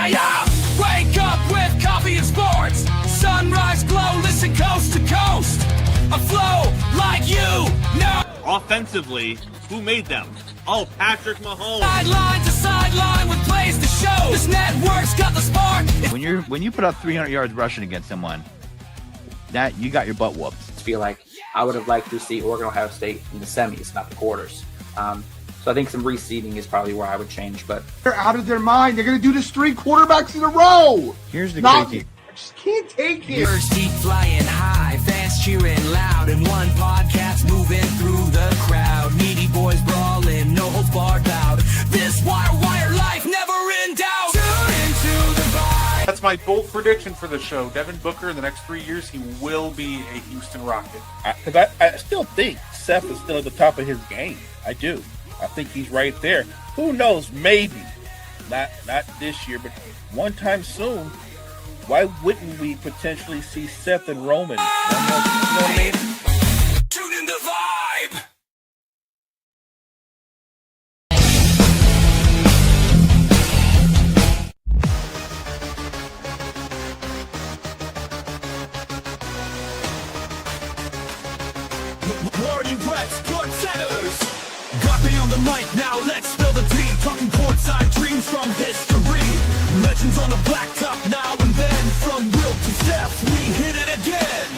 Yeah. Wake up with coffee and sports. Sunrise glow, listen coast to coast. A flow like you know. Offensively, who made them? Oh, Patrick Mahomes. Sideline to sideline with plays to show. This network's got the spark. When you put up 300 yards rushing against someone, that you got your butt whooped. I feel like I would have liked to see Oregon Ohio State in the semis, not the quarters. So I think some reseeding is probably where I would change. But they're out of their mind. They're going to do this 3 quarterbacks in a row. Here's the crazy. I just can't take it. Birds keep flying high, fans cheering loud, and one podcast moving through the crowd. Needy boys brawling, no holds barred loud. This wire life never in doubt. Tune into the vibe. That's my bold prediction for the show. Devin Booker, in the next 3 years, he will be a Houston Rocket. Because I still think Seth is still at the top of his game. I do. I think he's right there. Who knows? Maybe not this year, but one time soon. Why wouldn't we potentially see Seth and Roman? You know what I mean? Tune in the vibe. Warning Reds, good centers. Got me on the mic now, let's spill the tea. Talking courtside dreams from history. Legends on the blacktop now and then. From Will to Steph, we hit it again.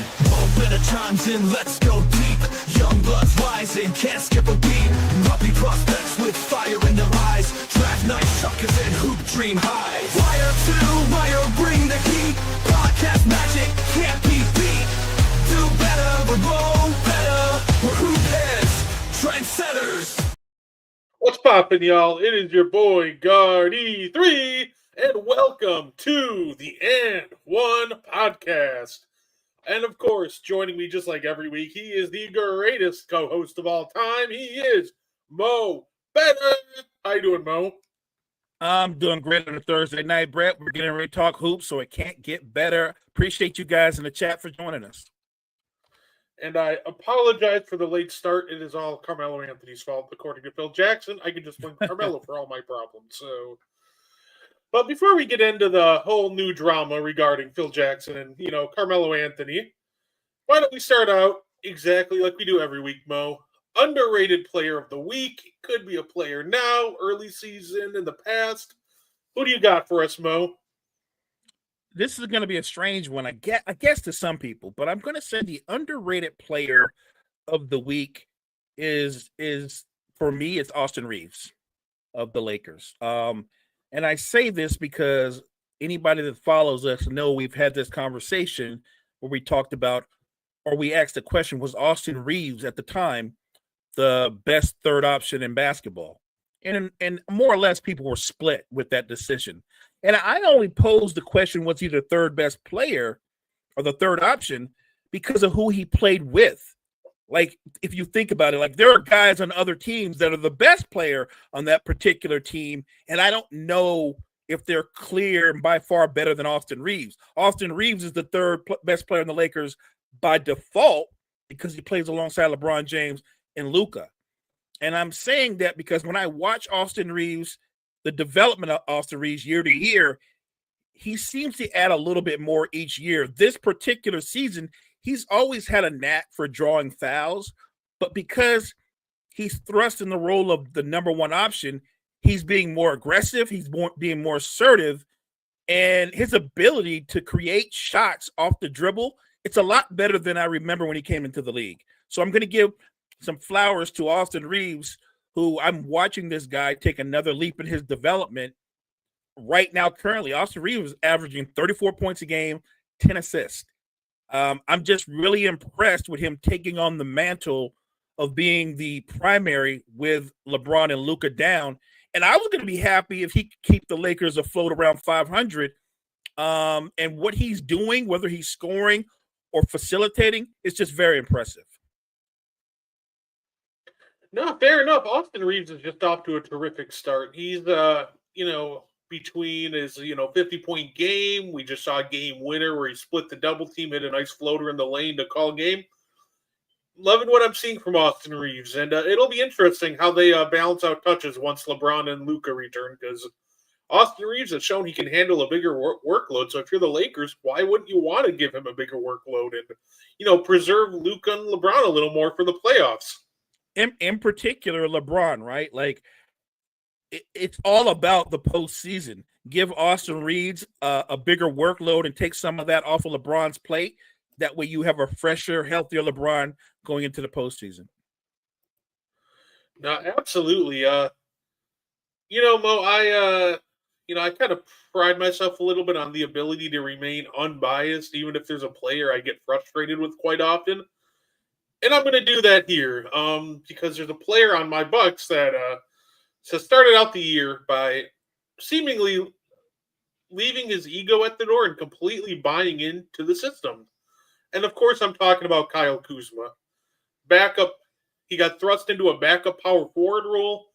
Better chimes in, let's go deep. Young bloods rising, can't skip a beat. Puppy prospects with fire in their eyes. Draft night suckers and hoop dream highs. Wire to wire, bring the heat. Podcast magic can't be beat. Do better, we're roll better. We're hoop heads, trendsetters. What's poppin', y'all? It is your boy, Gardi3, and welcome to the N1 podcast. And, of course, joining me just like every week, he is the greatest co-host of all time. He is Mo Better. How you doing, Mo? I'm doing great on a Thursday night, Brett. We're getting ready to talk hoops, so it can't get better. Appreciate you guys in the chat for joining us. And I apologize for the late start. It is all Carmelo Anthony's fault, according to Phil Jackson. I can just blame Carmelo for all my problems. So, but before we get into the whole new drama regarding Phil Jackson and, Carmelo Anthony, why don't we start out exactly like we do every week, Mo? Underrated player of the week. Could be a player now, early season, in the past. Who do you got for us, Mo? This is going to be a strange one, I guess to some people, but I'm going to say the underrated player of the week is for me, it's Austin Reeves of the Lakers. And I say this because anybody that follows us know we've had this conversation where we talked about, or we asked the question, was Austin Reeves at the time the best third option in basketball? And more or less people were split with that decision. And I only posed the question, what's he the third best player or the third option, because of who he played with. Like, if you think about it, like there are guys on other teams that are the best player on that particular team, and I don't know if they're clear and by far better than Austin Reeves. Austin Reeves is the third best player in the Lakers by default because he plays alongside LeBron James and Luka. And I'm saying that because when I watch Austin Reeves, the development of Austin Reeves year to year, he seems to add a little bit more each year. This particular season, he's always had a knack for drawing fouls, but because he's thrust in the role of the number one option, he's being more aggressive, being more assertive, and his ability to create shots off the dribble, it's a lot better than I remember when he came into the league. So I'm going to give some flowers to Austin Reeves, who I'm watching this guy take another leap in his development right now. Currently, Austin Reeves is averaging 34 points a game, 10 assists. I'm just really impressed with him taking on the mantle of being the primary with LeBron and Luka down. And I was going to be happy if he could keep the Lakers afloat around 500. And what he's doing, whether he's scoring or facilitating, is just very impressive. No, fair enough. Austin Reeves is just off to a terrific start. He's, between his 50-point game. We just saw a game winner where he split the double team, hit a nice floater in the lane to call game. Loving what I'm seeing from Austin Reeves, and it'll be interesting how they balance out touches once LeBron and Luka return, because Austin Reeves has shown he can handle a bigger workload. So if you're the Lakers, why wouldn't you want to give him a bigger workload and preserve Luka and LeBron a little more for the playoffs? In particular, LeBron, right? Like it's all about the postseason. Give Austin Reeves a bigger workload and take some of that off of LeBron's plate. That way you have a fresher, healthier LeBron going into the postseason. No, absolutely. Mo, I kind of pride myself a little bit on the ability to remain unbiased, even if there's a player I get frustrated with quite often. And I'm going to do that here because there's a player on my Bucks that started out the year by seemingly leaving his ego at the door and completely buying into the system. And of course, I'm talking about Kyle Kuzma. Backup, he got thrust into a backup power forward role.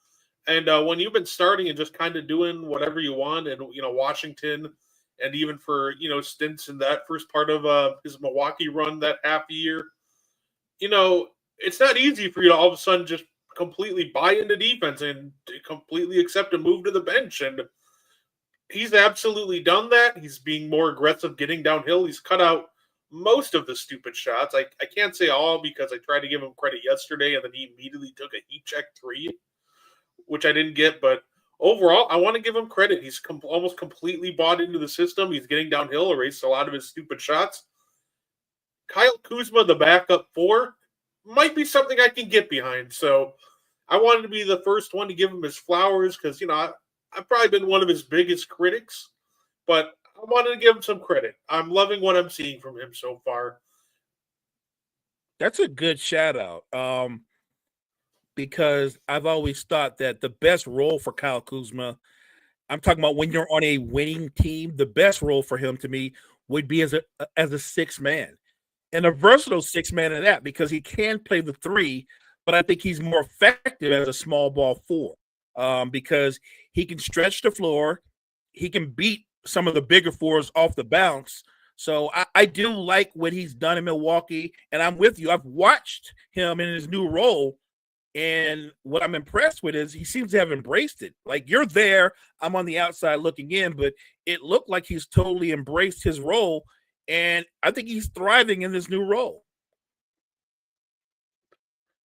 And when you've been starting and just kind of doing whatever you want, and Washington, and even for stints in that first part of his Milwaukee run, that half a year, it's not easy for you to all of a sudden just completely buy into defense and completely accept a move to the bench. And he's absolutely done that. He's being more aggressive, getting downhill. He's cut out most of the stupid shots. I can't say all because I tried to give him credit yesterday and then he immediately took a heat check 3, which I didn't get. But overall, I want to give him credit. He's almost completely bought into the system. He's getting downhill, erased a lot of his stupid shots. Kyle Kuzma, the backup 4, might be something I can get behind. So I wanted to be the first one to give him his flowers because, I've probably been one of his biggest critics, but I wanted to give him some credit. I'm loving what I'm seeing from him so far. That's a good shout out. Because I've always thought that the best role for Kyle Kuzma, I'm talking about when you're on a winning team, the best role for him to me would be as a 6 man. And a versatile 6 man at that, because he can play the 3, but I think he's more effective as a small ball 4 because he can stretch the floor. He can beat some of the bigger 4s off the bounce. So I do like what he's done in Milwaukee, and I'm with you. I've watched him in his new role, and what I'm impressed with is he seems to have embraced it. Like, you're there, I'm on the outside looking in, but it looked like he's totally embraced his role, and I think he's thriving in this new role.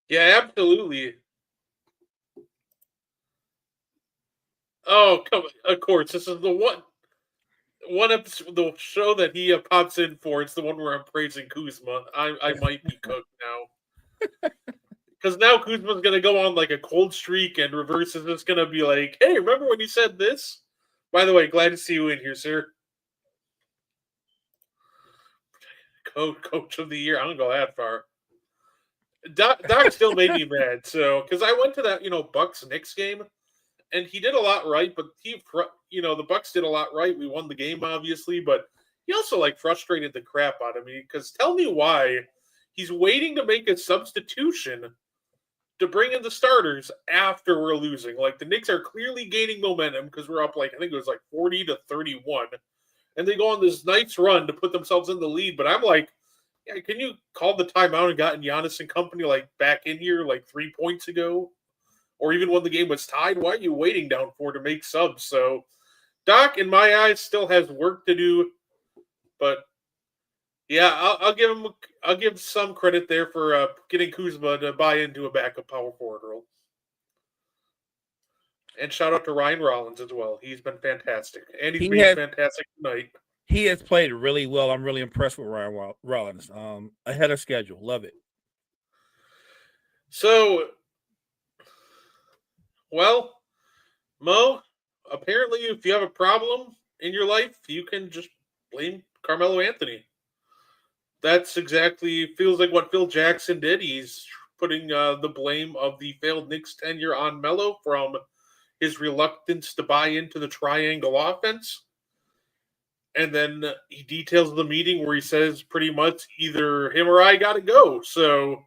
Yeah, absolutely. Oh, come on. Of course, this is the one episode, the show that he pops in for. It's the one where I'm praising Kuzma. I might be cooked now. Because now Kuzma's going to go on like a cold streak and Reverse is just going to be like, hey, remember when you said this? By the way, glad to see you in here, sir. Coach of the year. I don't go that far. Doc still made me mad. So, because I went to that, Bucks-Knicks game, and he did a lot right, but the Bucks did a lot right. We won the game, obviously, but he also frustrated the crap out of me. Because tell me why he's waiting to make a substitution to bring in the starters after we're losing. Like, the Knicks are clearly gaining momentum because we're up I think it was 40-31, and they go on this nice run to put themselves in the lead. But I'm like, yeah, can you call the timeout and gotten Giannis and company back in here 3 points ago? Or even when the game was tied? Why are you waiting down 4 to make subs? So Doc, in my eyes, still has work to do. But yeah, I'll give some credit there for getting Kuzma to buy into a backup power forward role. And shout out to Ryan Rollins as well. He's been fantastic. And he's been fantastic tonight. He has played really well. I'm really impressed with Ryan Rollins. Ahead of schedule. Love it. So, well, Mo, apparently if you have a problem in your life, you can just blame Carmelo Anthony. That's exactly, feels like what Phil Jackson did. He's putting the blame of the failed Knicks tenure on Melo from his reluctance to buy into the triangle offense. And then he details the meeting where he says pretty much either him or I got to go. So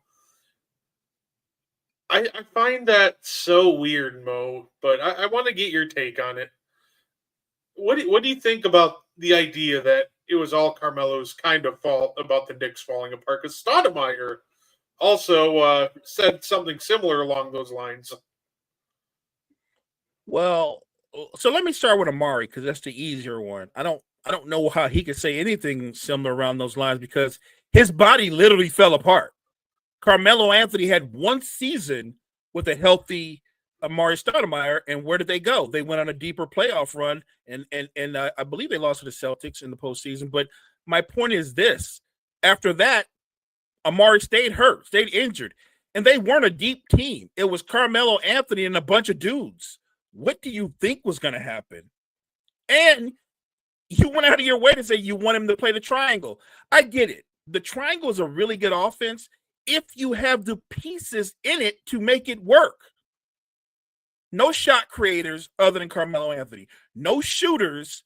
I find that so weird, Mo, but I want to get your take on it. what do you think about the idea that it was all Carmelo's kind of fault about the Knicks falling apart? Because Stoudemire also said something similar along those lines. Well, so let me start with Amari because that's the easier one. I don't know how he could say anything similar around those lines because his body literally fell apart. Carmelo Anthony had one season with a healthy Amari Stoudemire, and where did they go? They went on a deeper playoff run, and I believe they lost to the Celtics in the postseason. But my point is this: after that, Amari stayed hurt, stayed injured, and they weren't a deep team. It was Carmelo Anthony and a bunch of dudes. What do you think was going to happen? And you went out of your way to say you want him to play the triangle. I get it. The triangle is a really good offense if you have the pieces in it to make it work. No shot creators other than Carmelo Anthony. No shooters.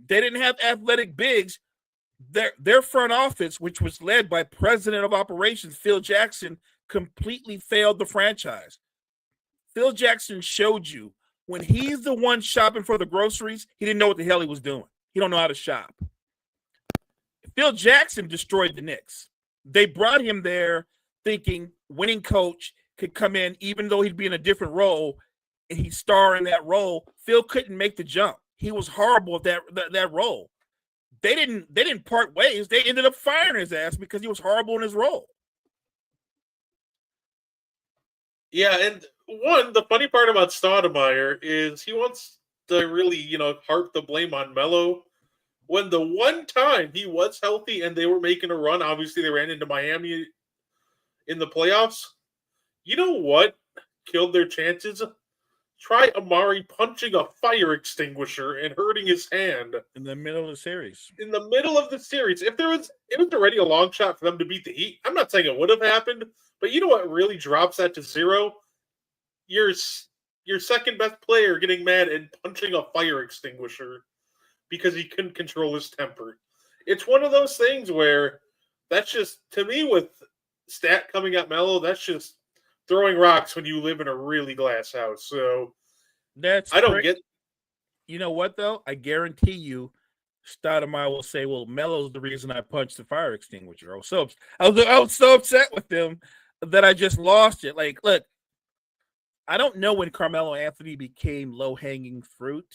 They didn't have athletic bigs. Their front office, which was led by President of Operations Phil Jackson, completely failed the franchise. Phil Jackson showed you when he's the one shopping for the groceries, he didn't know what the hell he was doing. He don't know how to shop. Phil Jackson destroyed the Knicks. They brought him there thinking winning coach could come in, even though he'd be in a different role, and he'd star in that role. Phil couldn't make the jump. He was horrible at that role. They didn't part ways. They ended up firing his ass because he was horrible in his role. Yeah, and the funny part about Stoudemire is he wants to really, harp the blame on Melo. When the one time he was healthy and they were making a run, obviously they ran into Miami in the playoffs. You know what killed their chances? Try Amari punching a fire extinguisher and hurting his hand. In the middle of the series. In the middle of the series. It was already a long shot for them to beat the Heat. I'm not saying it would have happened, but you know what really drops that to zero? Your second best player getting mad and punching a fire extinguisher because he couldn't control his temper. It's one of those things where that's just, to me, with stat coming at Melo, that's just throwing rocks when you live in a really glass house. So I don't get. You know what though? I guarantee you, Stoudemire will say, "Well, Melo's the reason I punched the fire extinguisher." I was so upset with him that I just lost it. Like, look, I don't know when Carmelo Anthony became low-hanging fruit.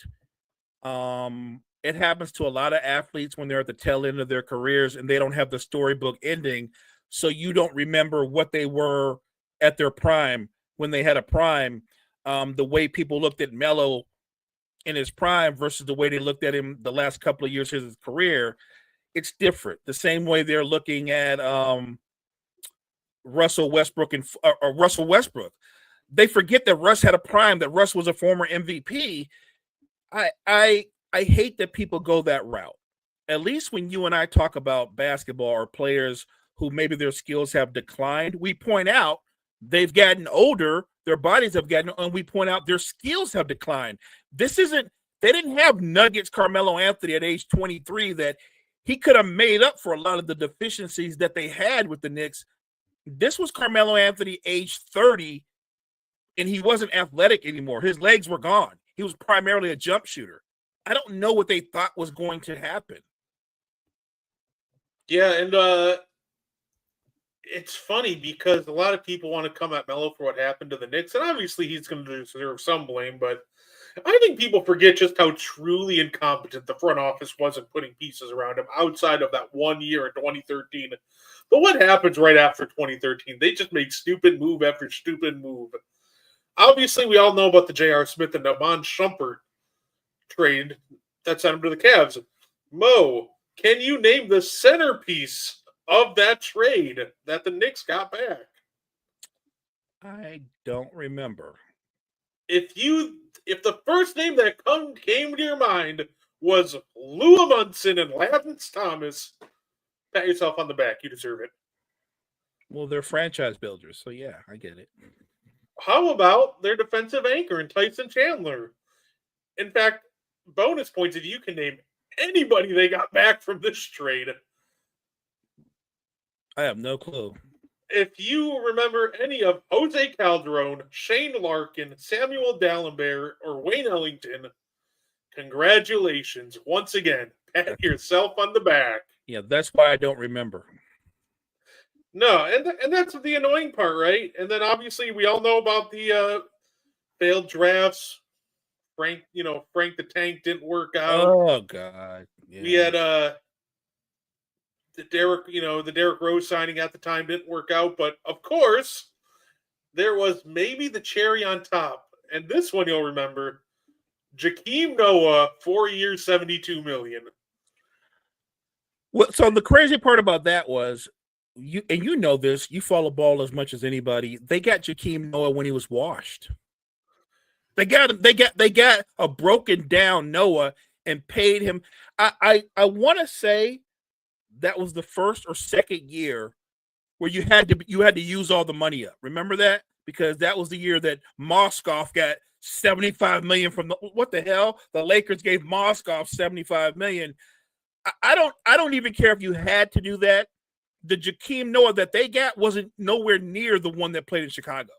It happens to a lot of athletes when they're at the tail end of their careers and they don't have the storybook ending, so you don't remember what they were at their prime when they had a prime. The way people looked at Melo in his prime versus the way they looked at him the last couple of years of his career, it's different. The same way they're looking at Russell Westbrook and Russell Westbrook. They forget that Russ had a prime, that Russ was a former MVP. I hate that people go that route. At least when you and I talk about basketball or players who maybe their skills have declined, we point out they've gotten older, their bodies have gotten, and we point out their skills have declined. They didn't have Nuggets Carmelo Anthony at age 23 that he could have made up for a lot of the deficiencies that they had with the Knicks. This was Carmelo Anthony age 30, and he wasn't athletic anymore. His legs were gone. He was primarily a jump shooter. I don't know what they thought was going to happen. Yeah, and it's funny because a lot of people want to come at Melo for what happened to the Knicks, and obviously he's going to deserve some blame, but I think people forget just how truly incompetent the front office was in putting pieces around him outside of that 1 year in 2013. But what happens right after 2013? They just make stupid move after stupid move. Obviously, we all know about the J.R. Smith and Iman Shumpert trade that sent him to the Cavs. Mo, can you name the centerpiece of that trade that the Knicks got back? I don't remember. If the first name that came to your mind was Lou Amundsen and Lance Thomas, pat yourself on the back. You deserve it. Well, they're franchise builders, so yeah, I get it. How about their defensive anchor and Tyson Chandler? In fact, bonus points if you can name anybody they got back from this trade. I have no clue. If you remember any of Jose Calderon, Shane Larkin, Samuel Dallenberg, or Wayne Ellington, Congratulations once again. Pat yourself on the back. Yeah, that's why I don't remember. No, and that's the annoying part, right? And then obviously we all know about the failed drafts. Frank the Tank didn't work out. Oh God. Yeah. We had the Derrick Rose signing at the time didn't work out, but of course there was maybe the cherry on top. And this one you'll remember. Jakeem Noah, 4 years, $72 million. Well, so the crazy part about that was you know this, you follow ball as much as anybody. They got Jakeem Noah when he was washed. They got a broken down Noah and paid him. I want to say that was the first or second year where you had to use all the money up. Remember that? Because that was the year that Moskoff got $75 million from what the hell? The Lakers gave Moskoff $75 million. I don't even care if you had to do that. The Jakeem Noah that they got wasn't nowhere near the one that played in Chicago.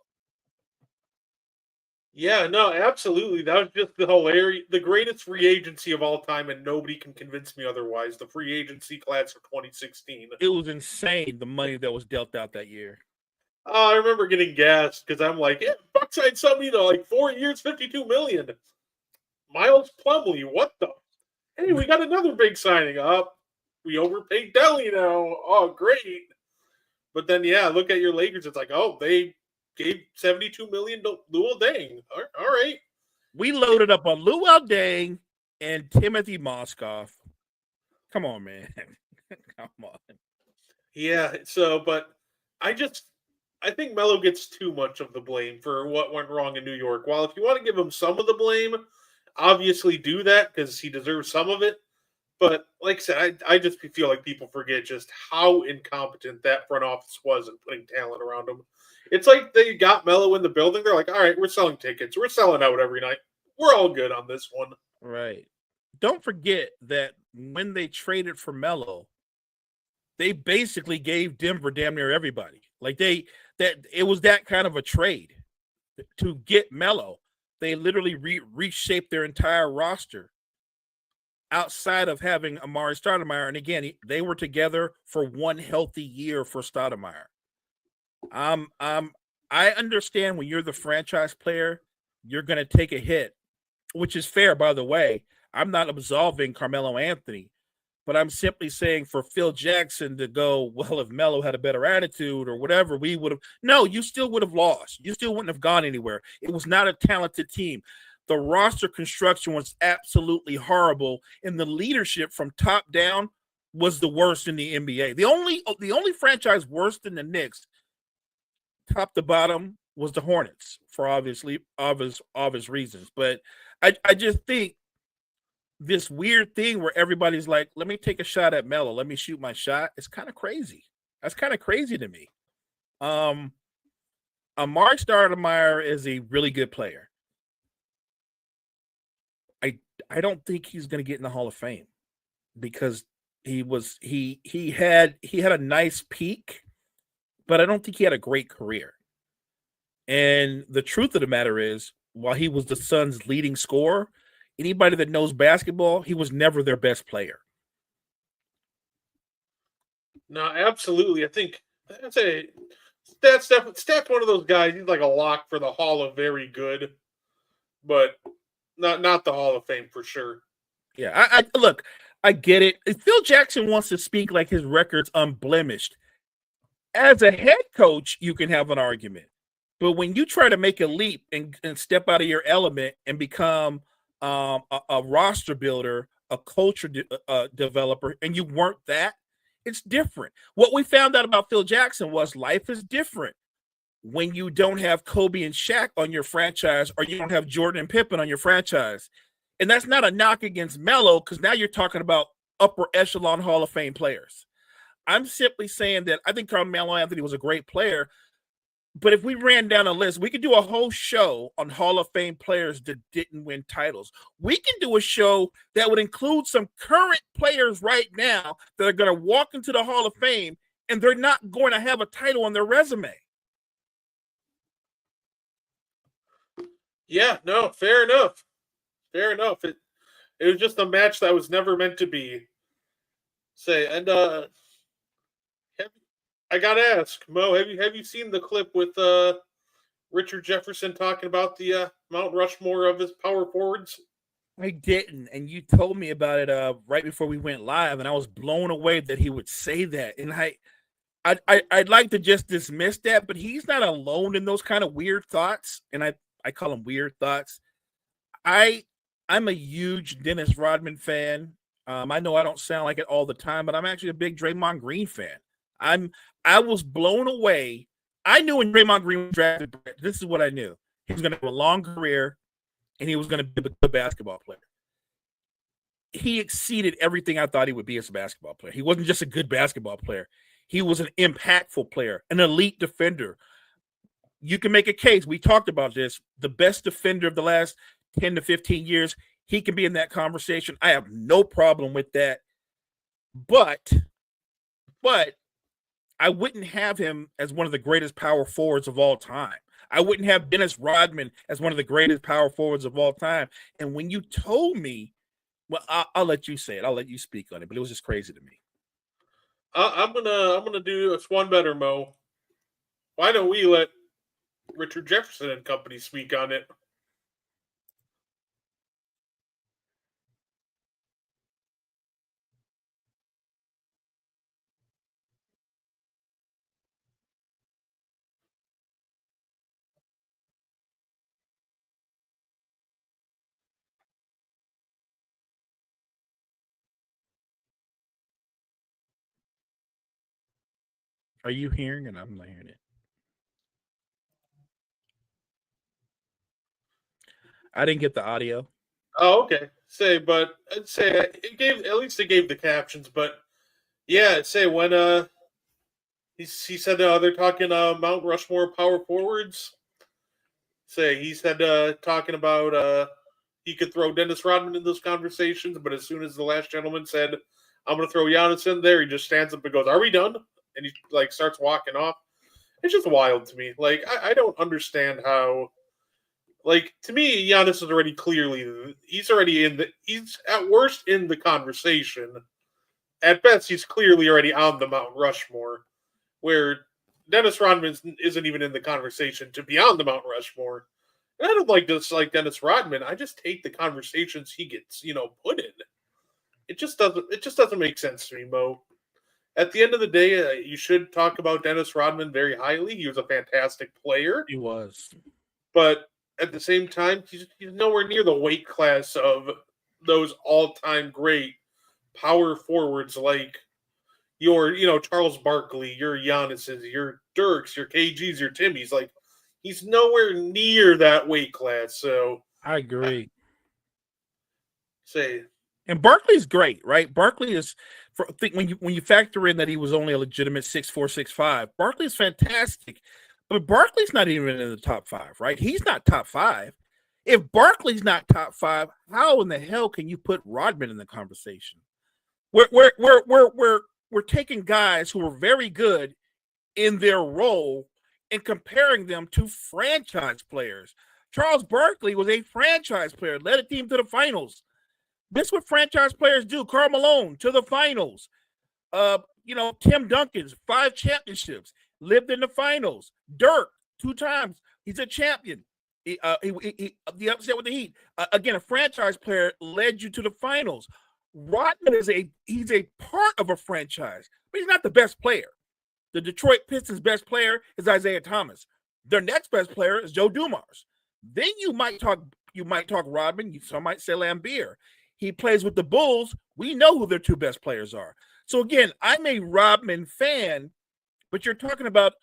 Yeah, no, absolutely. That was just the greatest free agency of all time, and nobody can convince me otherwise. The free agency class for 2016. It was insane, the money that was dealt out that year. I remember getting gassed because I'm like, yeah, Bucks signed somebody to like 4 years, $52 million. Miles Plumlee, what the? Hey, we got another big signing up. We overpaid Delly now. Oh, great. But then, yeah, look at your Lakers. It's like, oh, they gave $72 million to Luol Deng. All right. We loaded up on Luol Deng and Timothy Moskoff. Come on, man. Come on. Yeah, but I think Melo gets too much of the blame for what went wrong in New York. While if you want to give him some of the blame, obviously do that because he deserves some of it. But like I said, I just feel like people forget just how incompetent that front office was in putting talent around him. It's like they got Melo in the building. They're like, all right, we're selling tickets. We're selling out every night. We're all good on this one. Right. Don't forget that when they traded for Melo, they basically gave Denver damn near everybody. Like it was that kind of a trade to get Melo. They literally reshaped their entire roster outside of having Amari Stoudemire. And again, they were together for one healthy year for Stoudemire. I understand when you're the franchise player, you're going to take a hit, which is fair, by the way. I'm not absolving Carmelo Anthony, but I'm simply saying for Phil Jackson to go, well, if Melo had a better attitude or whatever, we would have. No, you still would have lost. You still wouldn't have gone anywhere. It was not a talented team. The roster construction was absolutely horrible, and the leadership from top down was the worst in the NBA. The only franchise worse than the Knicks, top to bottom, was the Hornets for obvious reasons. But I just think this weird thing where everybody's like, let me take a shot at Melo. Let me shoot my shot. It's kind of crazy. That's kind of crazy to me. Amari Stoudemire is a really good player. I don't think he's going to get in the Hall of Fame because he had a nice peak, but I don't think he had a great career. And the truth of the matter is, while he was the Suns' leading scorer, anybody that knows basketball, he was never their best player. No, absolutely. I think Stat's one of those guys. He's like a lock for the Hall of Very Good, but not the Hall of Fame for sure. Yeah, look, I get it. If Phil Jackson wants to speak like his record's unblemished, as a head coach, you can have an argument. But when you try to make a leap and step out of your element and become a roster builder, a culture developer, and you weren't that, it's different. What we found out about Phil Jackson was life is different when you don't have Kobe and Shaq on your franchise or you don't have Jordan and Pippen on your franchise. And that's not a knock against Melo because now you're talking about upper echelon Hall of Fame players. I'm simply saying that I think Carmelo Anthony was a great player, but if we ran down a list, we could do a whole show on Hall of Fame players that didn't win titles. We can do a show that would include some current players right now that are going to walk into the Hall of Fame and they're not going to have a title on their resume. Yeah, no, fair enough. Fair enough. It was just a match that was never meant to be. I gotta ask, Mo, have you seen the clip with Richard Jefferson talking about the Mount Rushmore of his power forwards? I didn't, and you told me about it right before we went live, and I was blown away that he would say that. And I'd like to just dismiss that, but he's not alone in those kind of weird thoughts, and I call them weird thoughts. I'm a huge Dennis Rodman fan. I know I don't sound like it all the time, but I'm actually a big Draymond Green fan. I was blown away. I knew when Draymond Green was drafted, this is what I knew. He was going to have a long career, and he was going to be a good basketball player. He exceeded everything I thought he would be as a basketball player. He wasn't just a good basketball player. He was an impactful player, an elite defender. You can make a case. We talked about this. The best defender of the last 10 to 15 years, he can be in that conversation. I have no problem with that. But I wouldn't have him as one of the greatest power forwards of all time. I wouldn't have Dennis Rodman as one of the greatest power forwards of all time. And when you told me, well, I'll let you say it. I'll let you speak on it. But it was just crazy to me. I'm gonna do us one better, Mo. Why don't we let Richard Jefferson and company speak on it? Are you hearing it? I'm not hearing it. I didn't get the audio. Oh, okay. But I'd say it gave it gave the captions. But yeah, I'd say when he said they're talking Mount Rushmore power forwards. He said talking about he could throw Dennis Rodman in those conversations, but as soon as the last gentleman said, "I'm going to throw Giannis in there," he just stands up and goes, "Are we done?" And he starts walking off. It's just wild to me. I don't understand how. To me, Giannis is already he's at worst in the conversation. At best, he's clearly already on the Mount Rushmore, where Dennis Rodman isn't even in the conversation to be on the Mount Rushmore. And I don't like Dennis Rodman. I just hate the conversations he gets, put in. It just doesn't make sense to me, Mo. At the end of the day, you should talk about Dennis Rodman very highly. He was a fantastic player. He was. But at the same time, he's nowhere near the weight class of those all-time great power forwards like your, Charles Barkley, your Giannis's, your Dirks, your KGs, your Timmys. He's nowhere near that weight class. So I agree. Say, and Barkley's great, right? Barkley is, when you factor in that he was only a legitimate 6'4", 6'5", Barkley's fantastic. But Barkley's not even in the top 5, right? He's not top 5. If Barkley's not top 5, how in the hell can you put Rodman in the conversation? We're taking guys who are very good in their role and comparing them to franchise players. Charles Barkley was a franchise player, led a team to the finals. This is what franchise players do. Karl Malone to the finals. Tim Duncan's 5 championships, lived in the finals. Dirk 2 times. He's a champion. The upset with the Heat. Again, a franchise player led you to the finals. Rodman he's a part of a franchise, but he's not the best player. The Detroit Pistons' best player is Isaiah Thomas. Their next best player is Joe Dumars. Then you might talk Rodman. Some might say Lambeer. He plays with the Bulls. We know who their 2 best players are. So again, I'm a Rodman fan, but you're talking about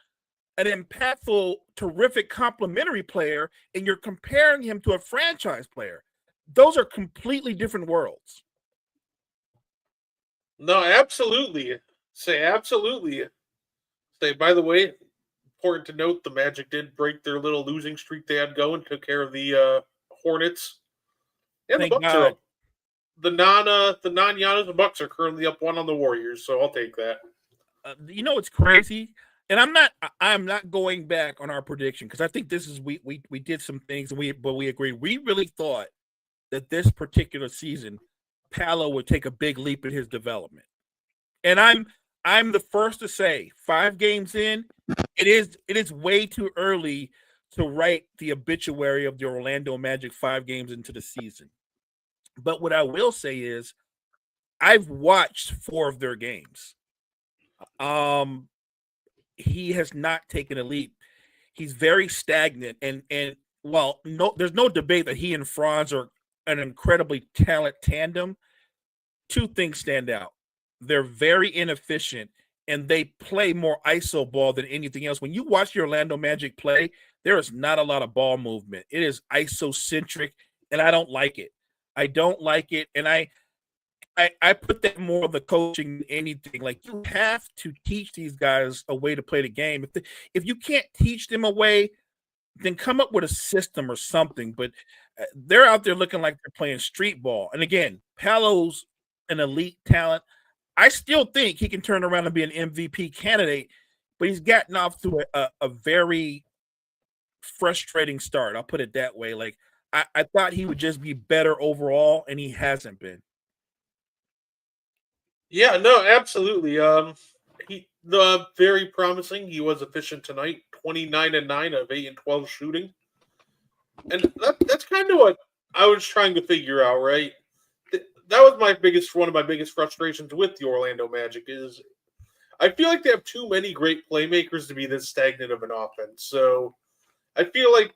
an impactful, terrific, complimentary player, and you're comparing him to a franchise player. Those are completely different worlds. No, absolutely. Absolutely. By the way, important to note, the Magic did break their little losing streak they had going, took care of the Hornets. And the Bucks are up. The non-Giannis Bucks are currently up 1 on the Warriors, so I'll take that. It's crazy, and I'm not going back on our prediction because I think this is we did some things and we agreed. We really thought that this particular season Paolo would take a big leap in his development. And I'm the first to say 5 games in, it is way too early to write the obituary of the Orlando Magic 5 games into the season. But what I will say is I've watched 4 of their games. He has not taken a leap. He's very stagnant, and well, there's no debate that he and Franz are an incredibly talented tandem. 2 things stand out. They're very inefficient, and they play more ISO ball than anything else. When you watch the Orlando Magic play, there is not a lot of ball movement. It is ISO-centric, and I don't like it. I don't like it, and I put that more of the coaching than anything. Like, you have to teach these guys a way to play the game. If you can't teach them a way, then come up with a system or something. But they're out there looking like they're playing street ball. And again, Paolo's an elite talent. I still think he can turn around and be an MVP candidate, but he's gotten off to a very frustrating start. I'll put it that way. Like, I thought he would just be better overall, and he hasn't been. Yeah, no, absolutely. He very promising. He was efficient tonight, 29-9 of 8 and 12 shooting, and that's kind of what I was trying to figure out. Right, that was one of my biggest frustrations with the Orlando Magic is I feel like they have too many great playmakers to be this stagnant of an offense. So I feel like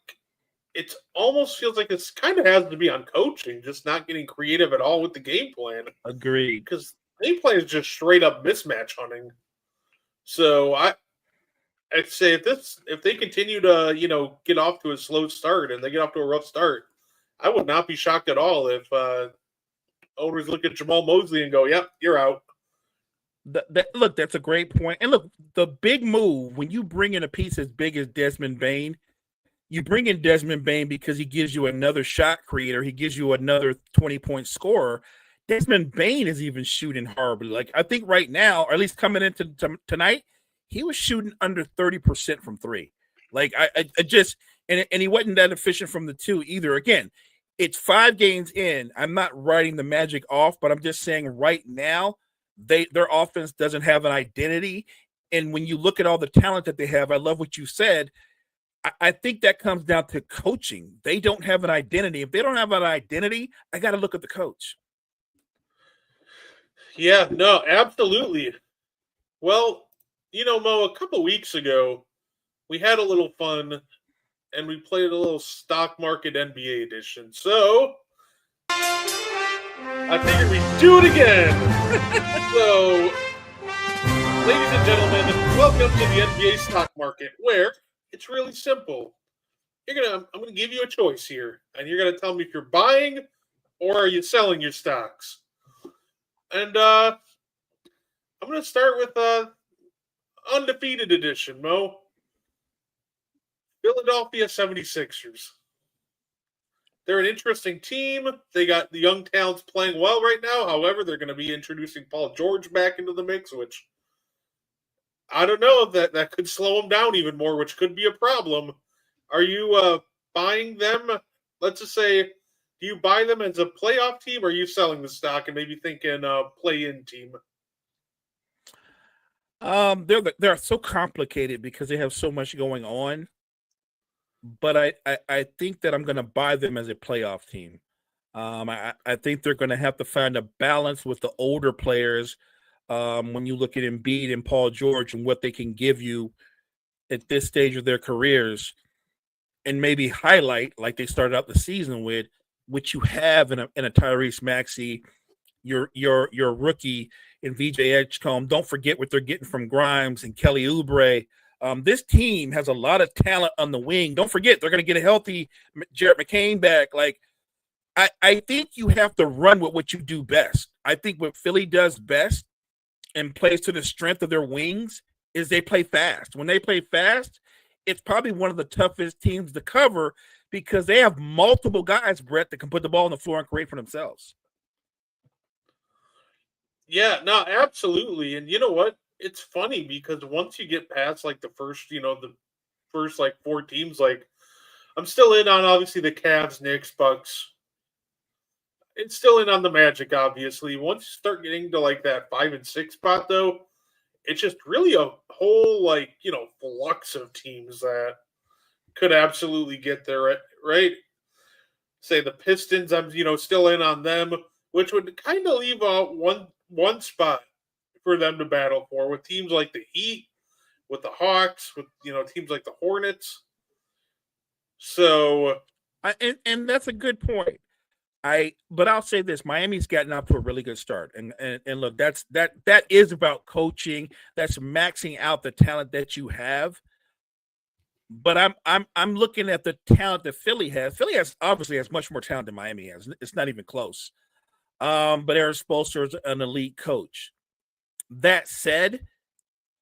it almost feels like it's kind of has to be on coaching, just not getting creative at all with the game plan. Agreed. Because game plan is just straight up mismatch hunting. So I'd say if they continue to get off to a slow start and they get off to a rough start, I would not be shocked at all if owners look at Jamal Mosley and go, "Yep, you're out." Look, that's a great point. And look, the big move when you bring in a piece as big as Desmond Bane, you bring in Desmond Bane because he gives you another shot creator. He gives you another 20-point scorer. Desmond Bane is even shooting horribly. Like, I think right now, or at least coming into tonight, he was shooting under 30% from 3. Like, I just and he wasn't that efficient from the 2 either. Again, it's 5 games in. I'm not writing the Magic off, but I'm just saying right now their offense doesn't have an identity. And when you look at all the talent that they have, I love what you said. I think that comes down to coaching. They don't have an identity. If they don't have an identity, I got to look at the coach. Yeah, no, absolutely. Well, Mo, a couple weeks ago, we had a little fun and we played a little stock market NBA edition. So I figured we'd do it again. So, ladies and gentlemen, welcome to the NBA stock market, where it's really simple. I'm gonna give you a choice here, and you're gonna tell me if you're buying or are you selling your stocks. And I'm gonna start with undefeated edition, Mo. Philadelphia 76ers. They're an interesting team. They got the young talents playing well right now. However, they're going to be introducing Paul George back into the mix, which I don't know, that could slow them down even more, which could be a problem. Are you buying them? Let's just say, do you buy them as a playoff team, or are you selling the stock and maybe thinking play-in team? They're so complicated because they have so much going on. But I think that I'm going to buy them as a playoff team. I think they're going to have to find a balance with the older players when you look at Embiid and Paul George and what they can give you at this stage of their careers, and maybe highlight, like they started out the season with, which you have in a Tyrese Maxey, your rookie in VJ Edgecombe. Don't forget what they're getting from Grimes and Kelly Oubre. This team has a lot of talent on the wing. Don't forget, they're going to get a healthy Jarrett McCain back. Like, I think you have to run with what you do best. I think what Philly does best and plays to the strength of their wings is they play fast. When they play fast, it's probably one of the toughest teams to cover because they have multiple guys, Brett, that can put the ball on the floor and create for themselves. Yeah, no, absolutely. And you know what? It's funny because once you get past like the first 4 teams, like I'm still in on obviously the Cavs, Knicks, Bucks. it's still in on the Magic, obviously. Once you start getting to like that 5 and 6 spot, though, it's just really a whole flux of teams that could absolutely get there, right? Say the Pistons, I'm still in on them, which would kind of leave out one spot for them to battle for with teams like the Heat, with the Hawks, with teams like the Hornets. So, and that's a good point. But I'll say this: Miami's gotten off to a really good start, and look, that is about coaching. That's maxing out the talent that you have. But I'm looking at the talent that Philly has. Philly obviously has much more talent than Miami has. It's not even close. But Eric Spoelstra is an elite coach. That said,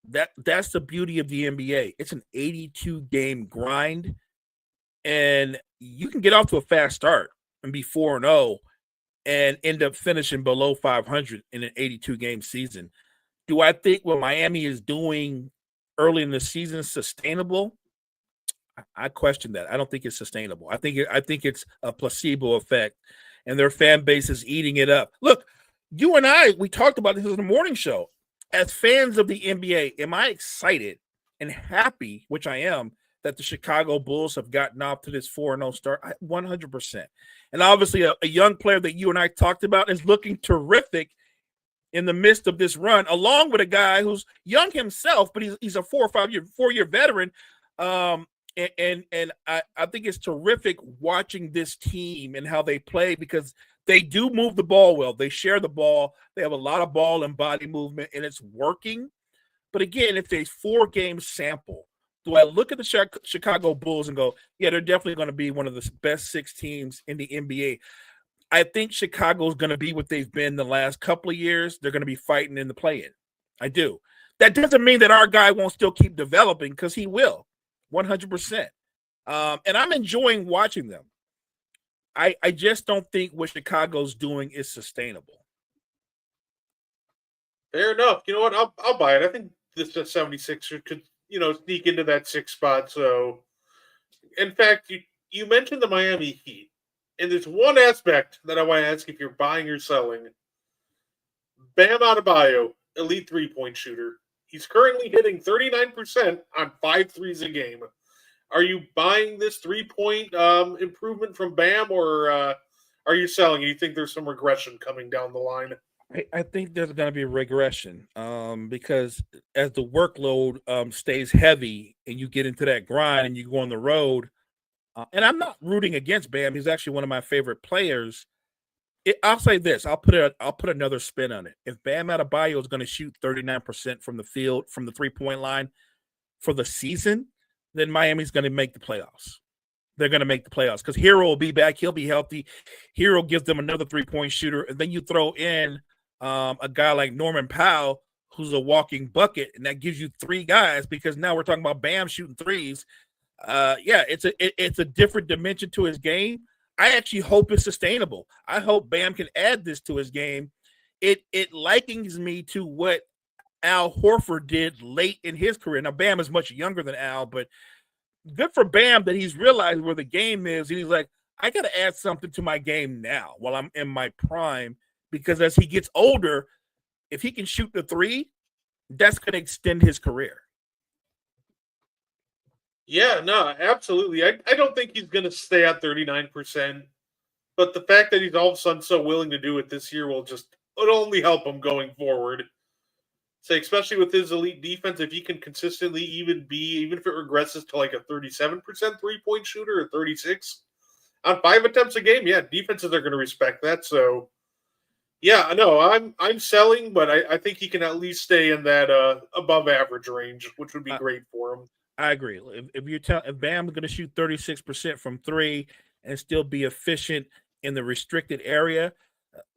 that's the beauty of the NBA. It's an 82 game grind, and you can get off to a fast start and be 4-0 and end up finishing below 500 in an 82 game season. Do I think what Miami is doing early in the season is sustainable? I question that. I don't think it's sustainable. I think it's a placebo effect, and their fan base is eating it up. Look, you and I, we talked about this in the morning show. As fans of the NBA, am I excited and happy, which I am, that the Chicago Bulls have gotten off to this 4-0 start? 100%. And obviously, a young player that you and I talked about is looking terrific in the midst of this run, along with a guy who's young himself, but he's a 4-year veteran. And I think it's terrific watching this team and how they play, because they do move the ball well. They share the ball. They have a lot of ball and body movement, and it's working. But again, it's a 4-game sample. Do I look at the Chicago Bulls and go, yeah, they're definitely going to be one of the best 6 teams in the NBA? I think Chicago is going to be what they've been the last couple of years. They're going to be fighting in the play-in. I do. That doesn't mean that our guy won't still keep developing, because he will. 100%. And I'm enjoying watching them. I just don't think what Chicago's doing is sustainable. Fair enough. You know what? I'll buy it. I think the 76ers could, sneak into that 6th spot. So, in fact, you mentioned the Miami Heat, and there's one aspect that I want to ask if you're buying or selling. Bam Adebayo, elite 3-point shooter. He's currently hitting 39% on 5 threes a game. Are you buying this 3-point improvement from Bam, or are you selling? You think there's some regression coming down the line? I think there's going to be a regression because as the workload stays heavy and you get into that grind and you go on the road, and I'm not rooting against Bam. He's actually one of my favorite players. I'll say this. I'll put another spin on it. If Bam Adebayo is going to shoot 39% from the field, from the 3-point line for the season, then Miami's going to make the playoffs. They're going to make the playoffs because Hero will be back. He'll be healthy. Hero gives them another 3-point shooter. And then you throw in a guy like Norman Powell, who's a walking bucket, and that gives you 3 guys, because now we're talking about Bam shooting threes. It's a different dimension to his game. I actually hope it's sustainable. I hope Bam can add this to his game. It likens me to what Al Horford did late in his career. Now, Bam is much younger than Al, but good for Bam that he's realized where the game is. And he's like, I got to add something to my game now while I'm in my prime, because as he gets older, if he can shoot the 3, that's going to extend his career. Yeah, no, absolutely. I don't think he's going to stay at 39%, but the fact that he's all of a sudden so willing to do it this year it'll only help him going forward. So especially with his elite defense, if he can consistently even if it regresses to like a 37% 3-point shooter or 36 on 5 attempts a game, yeah, defenses are going to respect that. So yeah, no, I'm selling, but I think he can at least stay in that above average range, which would be great for him. I agree. If Bam's going to shoot 36% from 3 and still be efficient in the restricted area,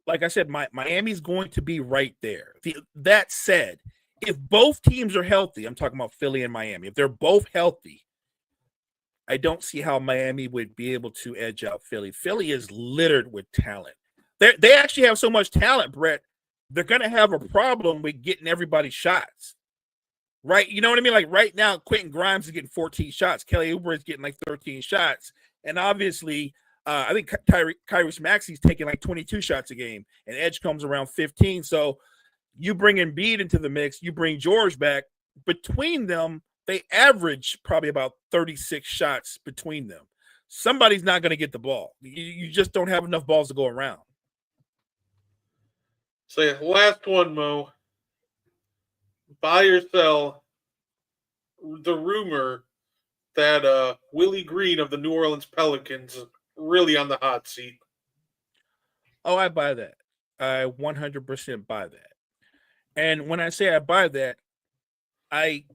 like I said, Miami's going to be right there. That said, if both teams are healthy, I'm talking about Philly and Miami, if they're both healthy, I don't see how Miami would be able to edge out Philly. Philly is littered with talent. They actually have so much talent, Brett, they're going to have a problem with getting everybody shots. Right? You know what I mean? Like right now, Quentin Grimes is getting 14 shots. Kelly Oubre is getting like 13 shots. And obviously, I think Tyrese Maxey's taking like 22 shots a game, and Edge comes around 15. So you bring Embiid into the mix, you bring George back. Between them, they average probably about 36 shots between them. Somebody's not going to get the ball. You just don't have enough balls to go around. So yeah, last one, Mo. Buy or sell the rumor that Willie Green of the New Orleans Pelicans is really on the hot seat. Oh, I buy that. I 100% buy that. And when I say I buy that, I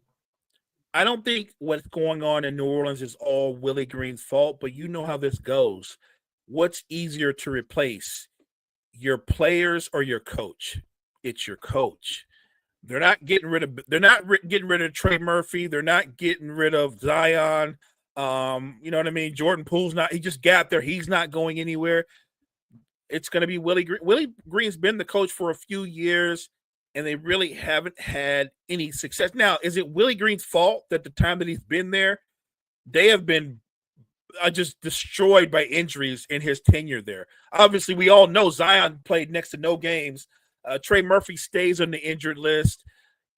don't think what's going on in New Orleans is all Willie Green's fault, but you know how this goes. What's easier to replace, your players or your coach? It's your coach. They're not getting rid of Trey Murphy. They're not getting rid of Zion. You know what I mean? Jordan Poole's not. He just got there. He's not going anywhere. It's going to be Willie Green. Willie Green's been the coach for a few years, and they really haven't had any success. Now, is it Willie Green's fault that the time that he's been there, they have been just destroyed by injuries in his tenure there? Obviously, we all know Zion played next to no games. Trey Murphy stays on the injured list.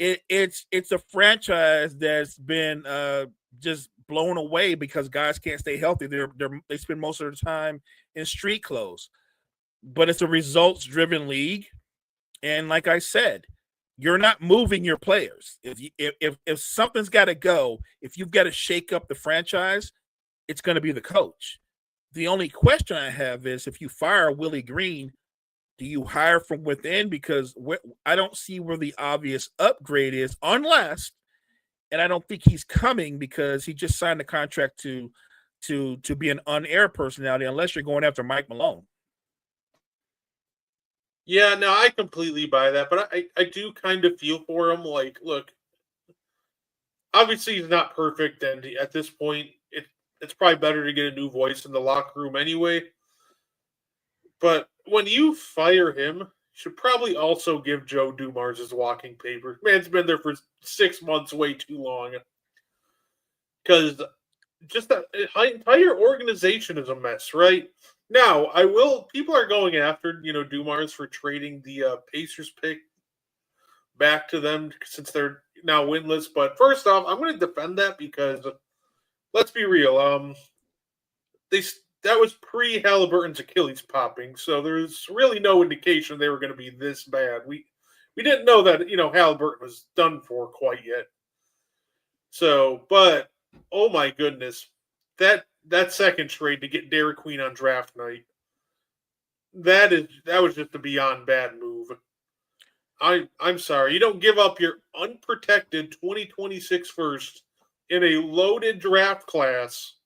It's a franchise that's been just blown away because guys can't stay healthy. They spend most of their time in street clothes. But it's a results-driven league, and like I said, you're not moving your players. If something's got to go, if you've got to shake up the franchise, it's going to be the coach. The only question I have is, if you fire Willie Green, do you hire from within? Because I don't see where the obvious upgrade is, unless, and I don't think he's coming because he just signed a contract to be an on-air personality, unless you're going after Mike Malone. Yeah, no, I completely buy that, but I do kind of feel for him. Like, look, obviously he's not perfect, and at this point, it's probably better to get a new voice in the locker room anyway. But when you fire him, you should probably also give Joe Dumars his walking papers. Man's been there for 6 months, way too long. Because just the entire organization is a mess, right? Now, people are going after, Dumars for trading the Pacers pick back to them since they're now winless. But first off, I'm going to defend that because, let's be real, that was pre-Halliburton's Achilles popping, so there's really no indication they were going to be this bad. We didn't know that, Halliburton was done for quite yet. So, but, oh my goodness, that second trade to get Derek Queen on draft night, that was just a beyond bad move. I'm sorry, you don't give up your unprotected 2026 first in a loaded draft class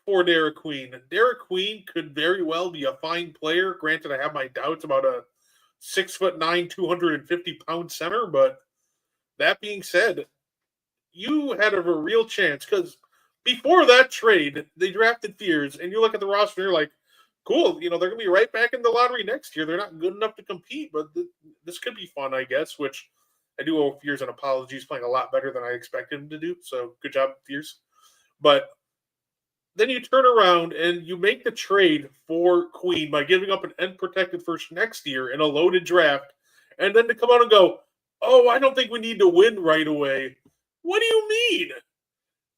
for Derek Queen. Derek Queen could very well be a fine player. Granted, I have my doubts about a 6'9", 250-pound center, but that being said, you had a real chance, because before that trade, they drafted Fears, and you look at the roster, and you're like, cool, they're going to be right back in the lottery next year. They're not good enough to compete, but this could be fun, I guess, which I do owe Fears an apology. He's playing a lot better than I expected him to do, so good job, Fears. But then you turn around and you make the trade for Queen by giving up an unprotected first next year in a loaded draft, and then to come out and go, oh, I don't think we need to win right away. What do you mean?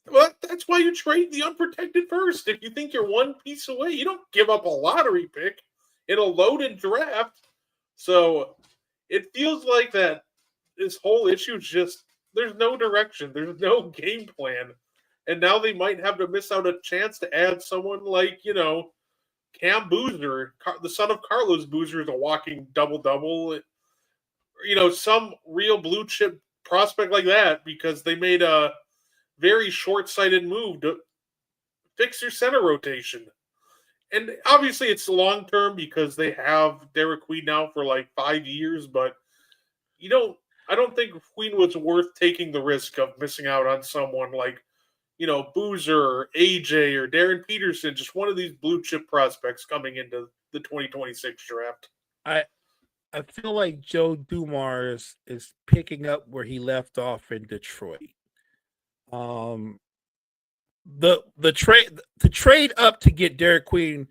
Well, that's why you trade the unprotected first. If you think you're one piece away, you don't give up a lottery pick in a loaded draft. So it feels like that this whole issue is just, there's no direction. There's no game plan. And now they might have to miss out a chance to add someone like, Cam Boozer, the son of Carlos Boozer, is a walking double-double. Some real blue chip prospect like that, because they made a very short-sighted move to fix their center rotation. And obviously it's long-term because they have Derek Queen now for like 5 years, but I don't think Queen was worth taking the risk of missing out on someone like, Boozer or AJ or Darren Peterson, just one of these blue chip prospects coming into the 2026 draft. I feel like Joe Dumars is picking up where he left off in Detroit. the trade to trade up to get Derek Queen.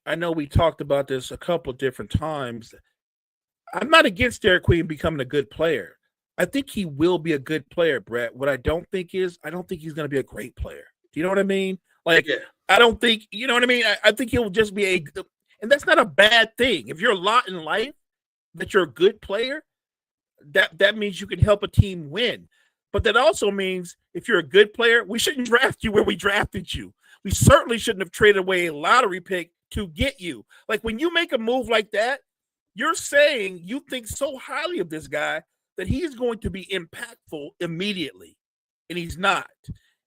I know we talked about this a couple different times. I'm not against Derek Queen becoming a good player. I think he will be a good player, Brett. What I don't think is, I don't think he's going to be a great player. Do you know what I mean? Like, Yeah. I don't think, you know what I mean? I think he'll just be and that's not a bad thing. If you're a lot in life that you're a good player, that means you can help a team win. But that also means if you're a good player, we shouldn't draft you where we drafted you. We certainly shouldn't have traded away a lottery pick to get you. Like when you make a move like that, you're saying you think so highly of this guy that he's going to be impactful immediately, and he's not.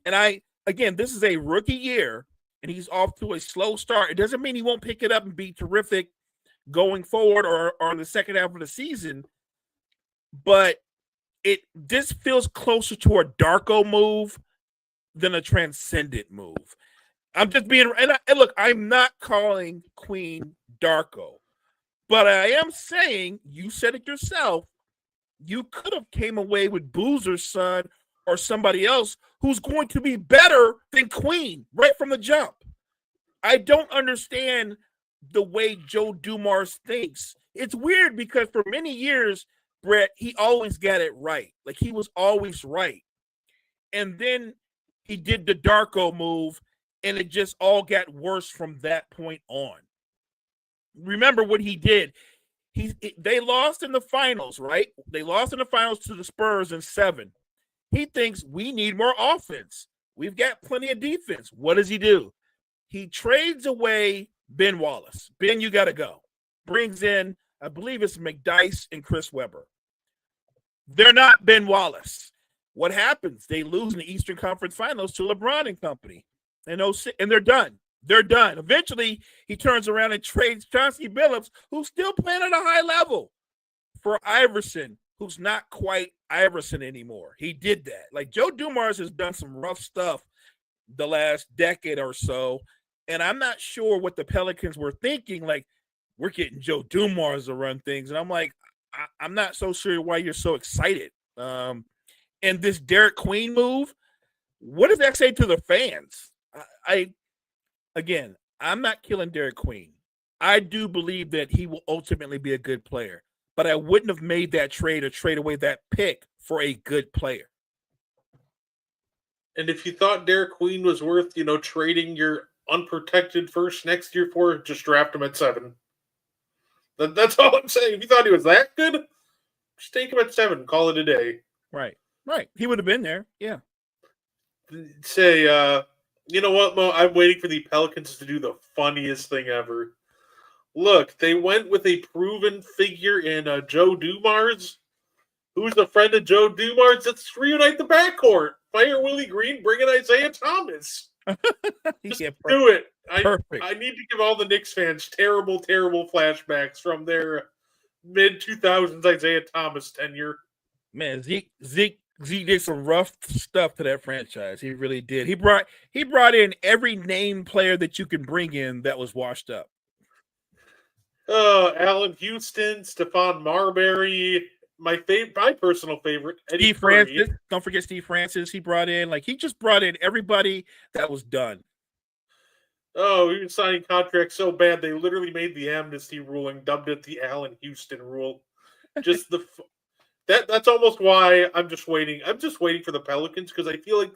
And again, this is a rookie year, and he's off to a slow start. It doesn't mean he won't pick it up and be terrific going forward or in the second half of the season, but this feels closer to a Darko move than a transcendent move. I'm just being and look, I'm not calling Queen Darko, but I am saying, you said it yourself, you could have came away with Boozer's son or somebody else who's going to be better than Queen right from the jump. I don't understand the way Joe Dumars thinks. It's weird because for many years, Brett, he always got it right. Like he was always right. And then he did the Darko move, and it just all got worse from that point on. Remember what he did. They lost in the finals, right? They lost in the finals to the Spurs in 7. He thinks we need more offense. We've got plenty of defense. What does he do? He trades away Ben Wallace. Ben, you got to go. Brings in, I believe it's McDyess and Chris Webber. They're not Ben Wallace. What happens? They lose in the Eastern Conference Finals to LeBron and company. And they're done. They're done. Eventually, he turns around and trades Chauncey Billups, who's still playing at a high level, for Iverson, who's not quite Iverson anymore. He did that. Like Joe Dumars has done some rough stuff the last decade or so, and I'm not sure what the Pelicans were thinking. Like, we're getting Joe Dumars to run things, and I'm like, I'm not so sure why you're so excited. And this Derek Queen move, what does that say to the fans? Again, I'm not killing Derek Queen. I do believe that he will ultimately be a good player, but I wouldn't have made that trade or trade away that pick for a good player. And if you thought Derek Queen was worth, trading your unprotected first next year for, just draft him at 7. That's all I'm saying. If you thought he was that good, just take him at 7. Call it a day. Right. He would have been there. Yeah. Say, you know what, Mo? I'm waiting for the Pelicans to do the funniest thing ever. Look, they went with a proven figure in Joe Dumars. Who's the friend of Joe Dumars? Let's reunite the backcourt. Fire Willie Green, bring in Isaiah Thomas. Just do it. Perfect. I need to give all the Knicks fans terrible, terrible flashbacks from their mid-2000s Isaiah Thomas tenure. Man, Zeke did some rough stuff to that franchise. He really did. He brought in every name player that you can bring in that was washed up. Allen Houston, Stephon Marbury, my personal favorite, Eddie Steve Francis. Don't forget Steve Francis. He brought in, he just brought in everybody that was done. Oh, he was signing contracts so bad they literally made the amnesty ruling, dubbed it the Allen Houston rule. Just that's almost why I'm just waiting. I'm just waiting for the Pelicans because I feel like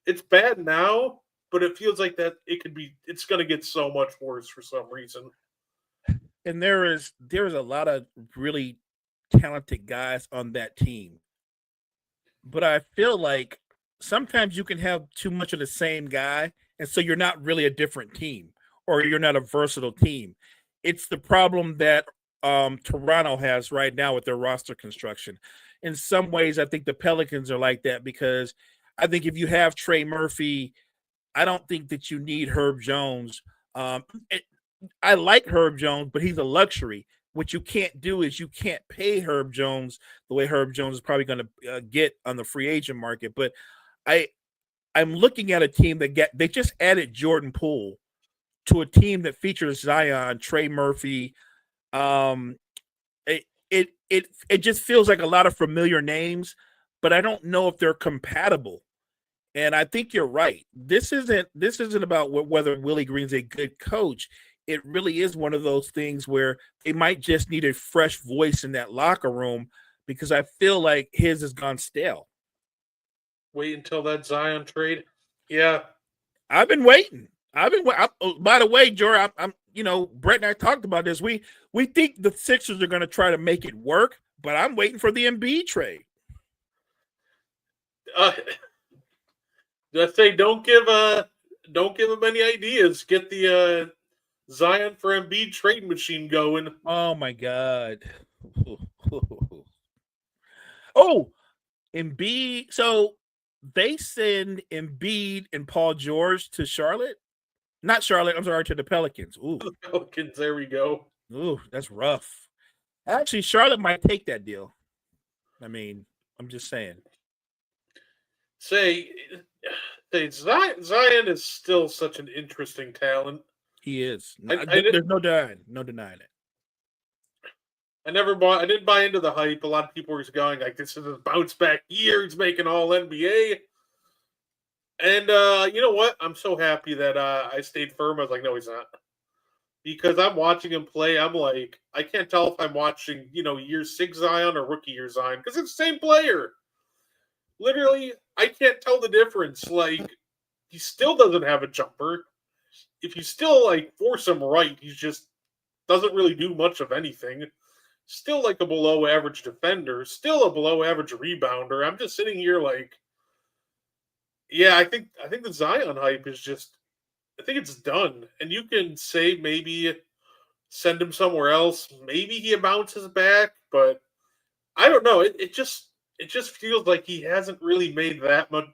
it's bad now, but it feels like that it's going to get so much worse for some reason. And there is a lot of really talented guys on that team. But I feel like sometimes you can have too much of the same guy, and so you're not really a different team, or you're not a versatile team. It's the problem that Toronto has right now with their roster construction. In some ways, I think the Pelicans are like that because I think if you have Trey Murphy, I don't think that you need Herb Jones. I like Herb Jones, but he's a luxury. What you can't do is you can't pay Herb Jones the way Herb Jones is probably going to get on the free agent market. But I'm looking at a team they just added Jordan Poole to a team that features Zion, Trey Murphy. It just feels like a lot of familiar names, but I don't know if they're compatible. And I think you're right. This isn't about whether Willie Green's a good coach. It really is one of those things where they might just need a fresh voice in that locker room because I feel like his has gone stale. Wait until that Zion trade. Yeah. I've been waiting. By the way, Jory, I'm Brett and I talked about this. We think the Sixers are going to try to make it work, but I'm waiting for the NB trade. I say don't give him any ideas. Get the Zion for Embiid trade machine going. Oh my God. Oh, Embiid. So they send Embiid and Paul George to Charlotte. Not Charlotte. I'm sorry, to the Pelicans. Ooh, The Pelicans. There we go. ooh, that's rough. Actually, Charlotte might take that deal. I mean, I'm just saying. Say Zion is still such an interesting talent. He is. There's no denying it. I didn't buy into the hype. A lot of people were going like, this is a bounce back year. He's making all NBA. And you know what? I'm so happy that I stayed firm. I was like, no, he's not. Because I'm watching him play. I'm like, I can't tell if I'm watching, year 6 Zion or rookie year Zion because it's the same player. Literally, I can't tell the difference. Like, he still doesn't have a jumper. If you still force him right, he just doesn't really do much of anything. Still a below average defender, still a below average rebounder. I'm just sitting here yeah, I think the Zion hype is just, I think it's done. And you can say maybe send him somewhere else. Maybe he bounces back, but I don't know. It just feels like he hasn't really made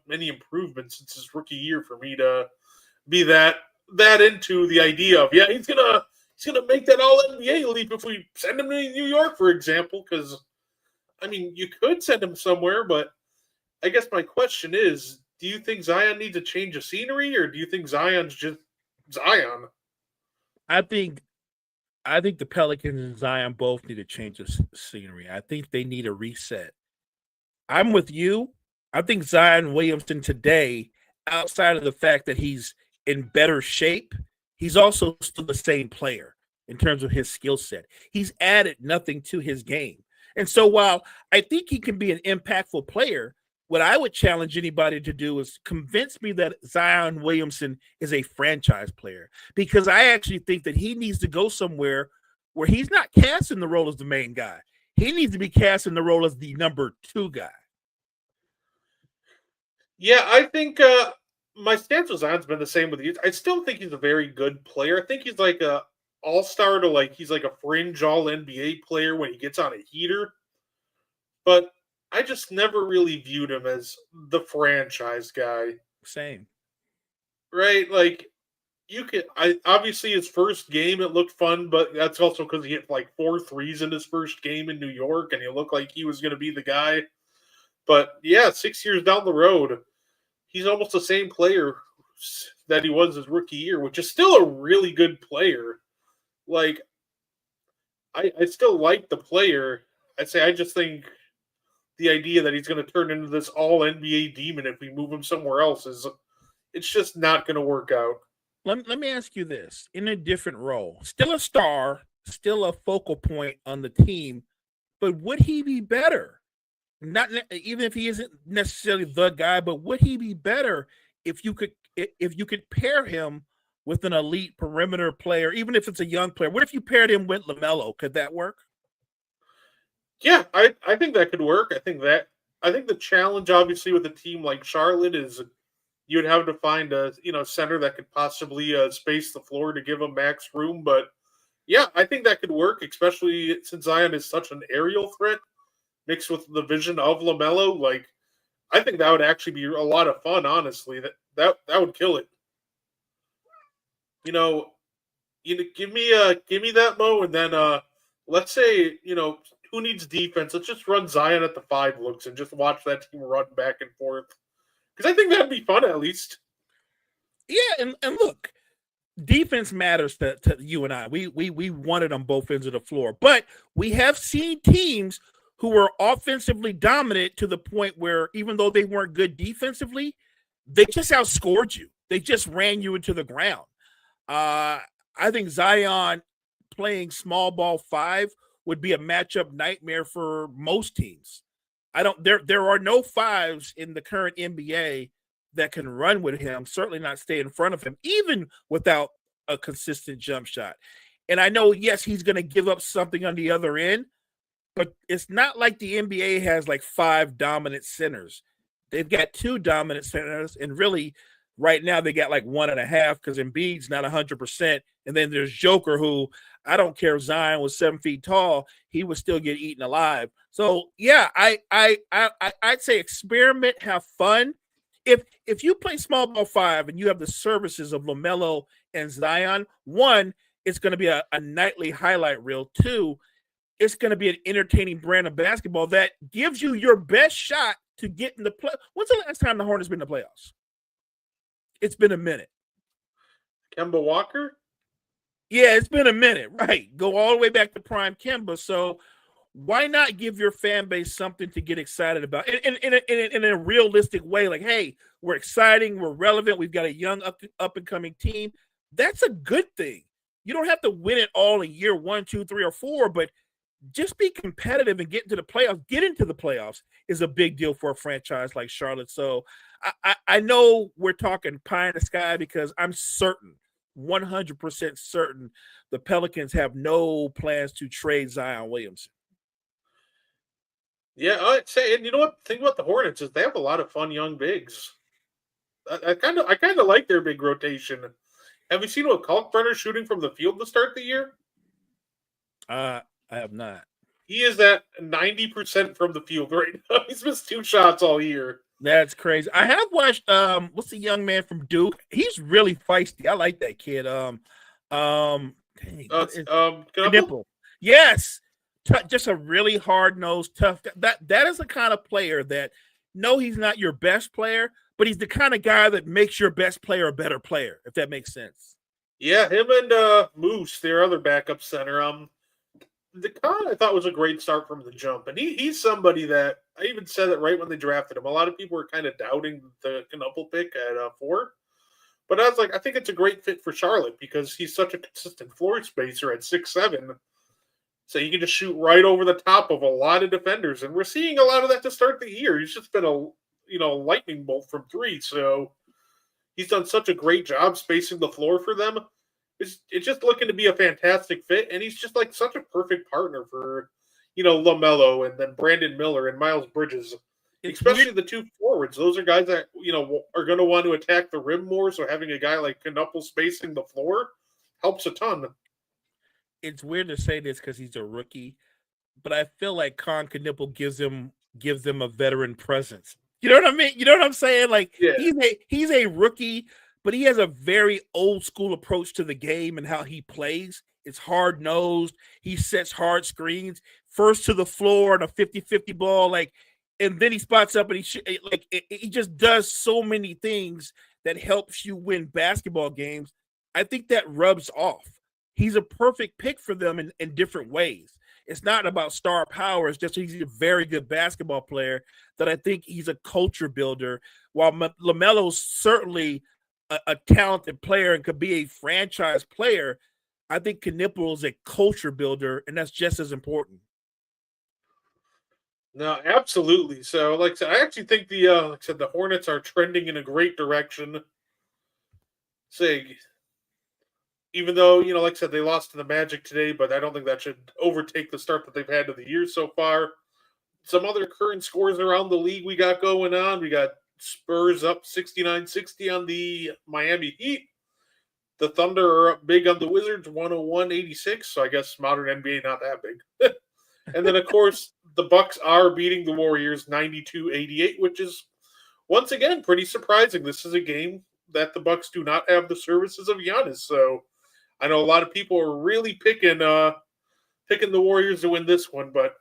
many improvements since his rookie year for me to be that into the idea of he's gonna make that all NBA leap if we send him to New York, for example. Because I mean, you could send him somewhere, but I guess my question is, do you think Zion needs a change of scenery, or do you think Zion's just Zion? I think the Pelicans and Zion both need to change the scenery. I think they need a reset. I'm with you. I think Zion Williamson today, outside of the fact that he's in better shape, he's also still the same player in terms of his skill set. He's added nothing to his game. And so while I think he can be an impactful player, what I would challenge anybody to do is convince me that Zion Williamson is a franchise player, because I actually think that he needs to go somewhere where he's not cast in the role as the main guy. He needs to be cast in the role as the number 2 guy. Yeah, I think my stance with Zion's been the same with you. I still think he's a very good player. I think he's like a all-star to he's like a fringe all-NBA player when he gets on a heater. But I just never really viewed him as the franchise guy. Same. Right? Obviously his first game it looked fun, but that's also because he hit 4 threes in his first game in New York and he looked like he was going to be the guy. But yeah, 6 years down the road, he's almost the same player that he was his rookie year, which is still a really good player. I still like the player. I just think the idea that he's going to turn into this all NBA demon if we move him somewhere else it's just not going to work out. Let me ask you this. In a different role, still a star, still a focal point on the team, but would he be better? Not even if he isn't necessarily the guy, but would he be better if you could pair him with an elite perimeter player, even if it's a young player? What if you paired him with Melo? Could that work? Yeah, I think that could work. I think the challenge, obviously, with a team like Charlotte is you'd have to find a center that could possibly space the floor to give him max room. But yeah, I think that could work, especially since Zion is such an aerial threat mixed with the vision of LaMelo. I think that would actually be a lot of fun. Honestly, that would kill it. Give me that, Mo, and then let's say who needs defense? Let's just run Zion at the 5 looks and just watch that team run back and forth. Because I think that'd be fun at least. Yeah, and look, defense matters to you and I. We want it on both ends of the floor. But we have seen teams who were offensively dominant to the point where even though they weren't good defensively, they just outscored you. They just ran you into the ground. I think Zion playing small ball 5 would be a matchup nightmare for most teams. There are no 5s in the current NBA that can run with him, certainly not stay in front of him, even without a consistent jump shot. And I know, yes, he's going to give up something on the other end, but it's not like the NBA has like 5 dominant centers. They've got 2 dominant centers, and really right now they got like 1.5 because Embiid's not 100%. And then there's Joker, who I don't care if Zion was 7 feet tall, he would still get eaten alive. So yeah, I'd say experiment, have fun. If you play small ball 5 and you have the services of LaMelo and Zion, 1, it's going to be a nightly highlight reel. 2, it's going to be an entertaining brand of basketball that gives you your best shot to get in the play. When's the last time the Hornets been in the playoffs? It's been a minute. Kemba Walker? Yeah, it's been a minute, right? Go all the way back to prime Kemba. So why not give your fan base something to get excited about in a realistic way? Like, hey, we're exciting, we're relevant, we've got a young up and coming team. That's a good thing. You don't have to win it all in year 1, 2, 3, or 4, but just be competitive and get into the playoffs. Get into the playoffs is a big deal for a franchise like Charlotte. So I know we're talking pie in the sky because I'm certain, 100% certain, the Pelicans have no plans to trade Zion Williamson. Yeah, I'd say, and you know what? The thing about the Hornets is they have a lot of fun young bigs. I kind of like their big rotation. Have you seen what Kalkbrenner's shooting from the field to start the year? I have not. He is at 90% from the field right now. He's missed 2 shots all year. That's crazy. I have watched what's the young man from Duke? He's really feisty. I like that kid. Nipple. Yes. Just a really hard-nosed, tough guy. That is the kind of player that, no, he's not your best player, but he's the kind of guy that makes your best player a better player, if that makes sense. Yeah, him and Moose, their other backup center. The Khan I thought was a great start from the jump, and he's somebody that I even said it right when they drafted him. A lot of people were kind of doubting the Knuckle pick at 4, but I was like, I think it's a great fit for Charlotte because he's such a consistent floor spacer at 6'7". So you can just shoot right over the top of a lot of defenders, and we're seeing a lot of that to start the year. He's just been a lightning bolt from 3, so he's done such a great job spacing the floor for them. It's just looking to be a fantastic fit, and he's just like such a perfect partner for, LaMelo and then Brandon Miller and Miles Bridges, especially the 2 forwards. Those are guys that, are going to want to attack the rim more, so having a guy like Knuckle spacing the floor helps a ton. It's weird to say this because he's a rookie, but I feel like Con Knipple gives them a veteran presence. You know what I mean? You know what I'm saying? Like, yeah. He's a rookie, but he has a very old school approach to the game and how he plays. It's hard nosed. He sets hard screens first to the floor on a 50-50 ball, and then he spots up and he just does so many things that helps you win basketball games. I think that rubs off. He's a perfect pick for them in different ways. It's not about star power. It's just he's a very good basketball player that I think he's a culture builder. While LaMelo's certainly a talented player and could be a franchise player, I think Knipple is a culture builder, and that's just as important. No, absolutely. So, like I said, I actually think the Hornets are trending in a great direction. Even though, like I said, they lost to the Magic today, but I don't think that should overtake the start that they've had to the year so far. Some other current scores around the league we got going on. We got Spurs up 69-60 on the Miami Heat. The Thunder are up big on the Wizards, 101-86. So I guess modern NBA not that big. And then, of course, the Bucks are beating the Warriors 92-88, which is, once again, pretty surprising. This is a game that the Bucks do not have the services of Giannis. So I know a lot of people are really picking the Warriors to win this one, but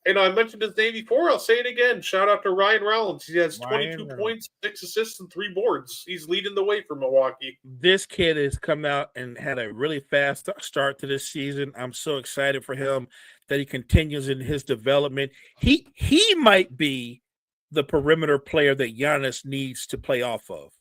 I mentioned his name before. I'll say it again. Shout out to Ryan Rollins. He has 22 points, 6 assists, and 3 boards. He's leading the way for Milwaukee. This kid has come out and had a really fast start to this season. I'm so excited for him that he continues in his development. He might be the perimeter player that Giannis needs to play off of.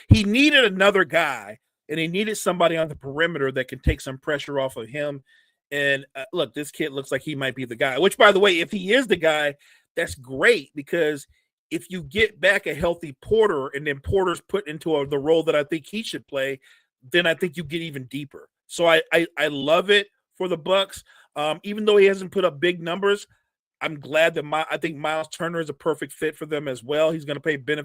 He needed another guy, and he needed somebody on the perimeter that can take some pressure off of him. And look, this kid looks like he might be the guy, which, by the way, if he is the guy, that's great, because if you get back a healthy Porter and then Porter's put into the role that I think he should play, then I think you get even deeper. So I love it for the Bucks. Even though he hasn't put up big numbers, I'm glad that I think Miles Turner is a perfect fit for them as well. He's going to pay big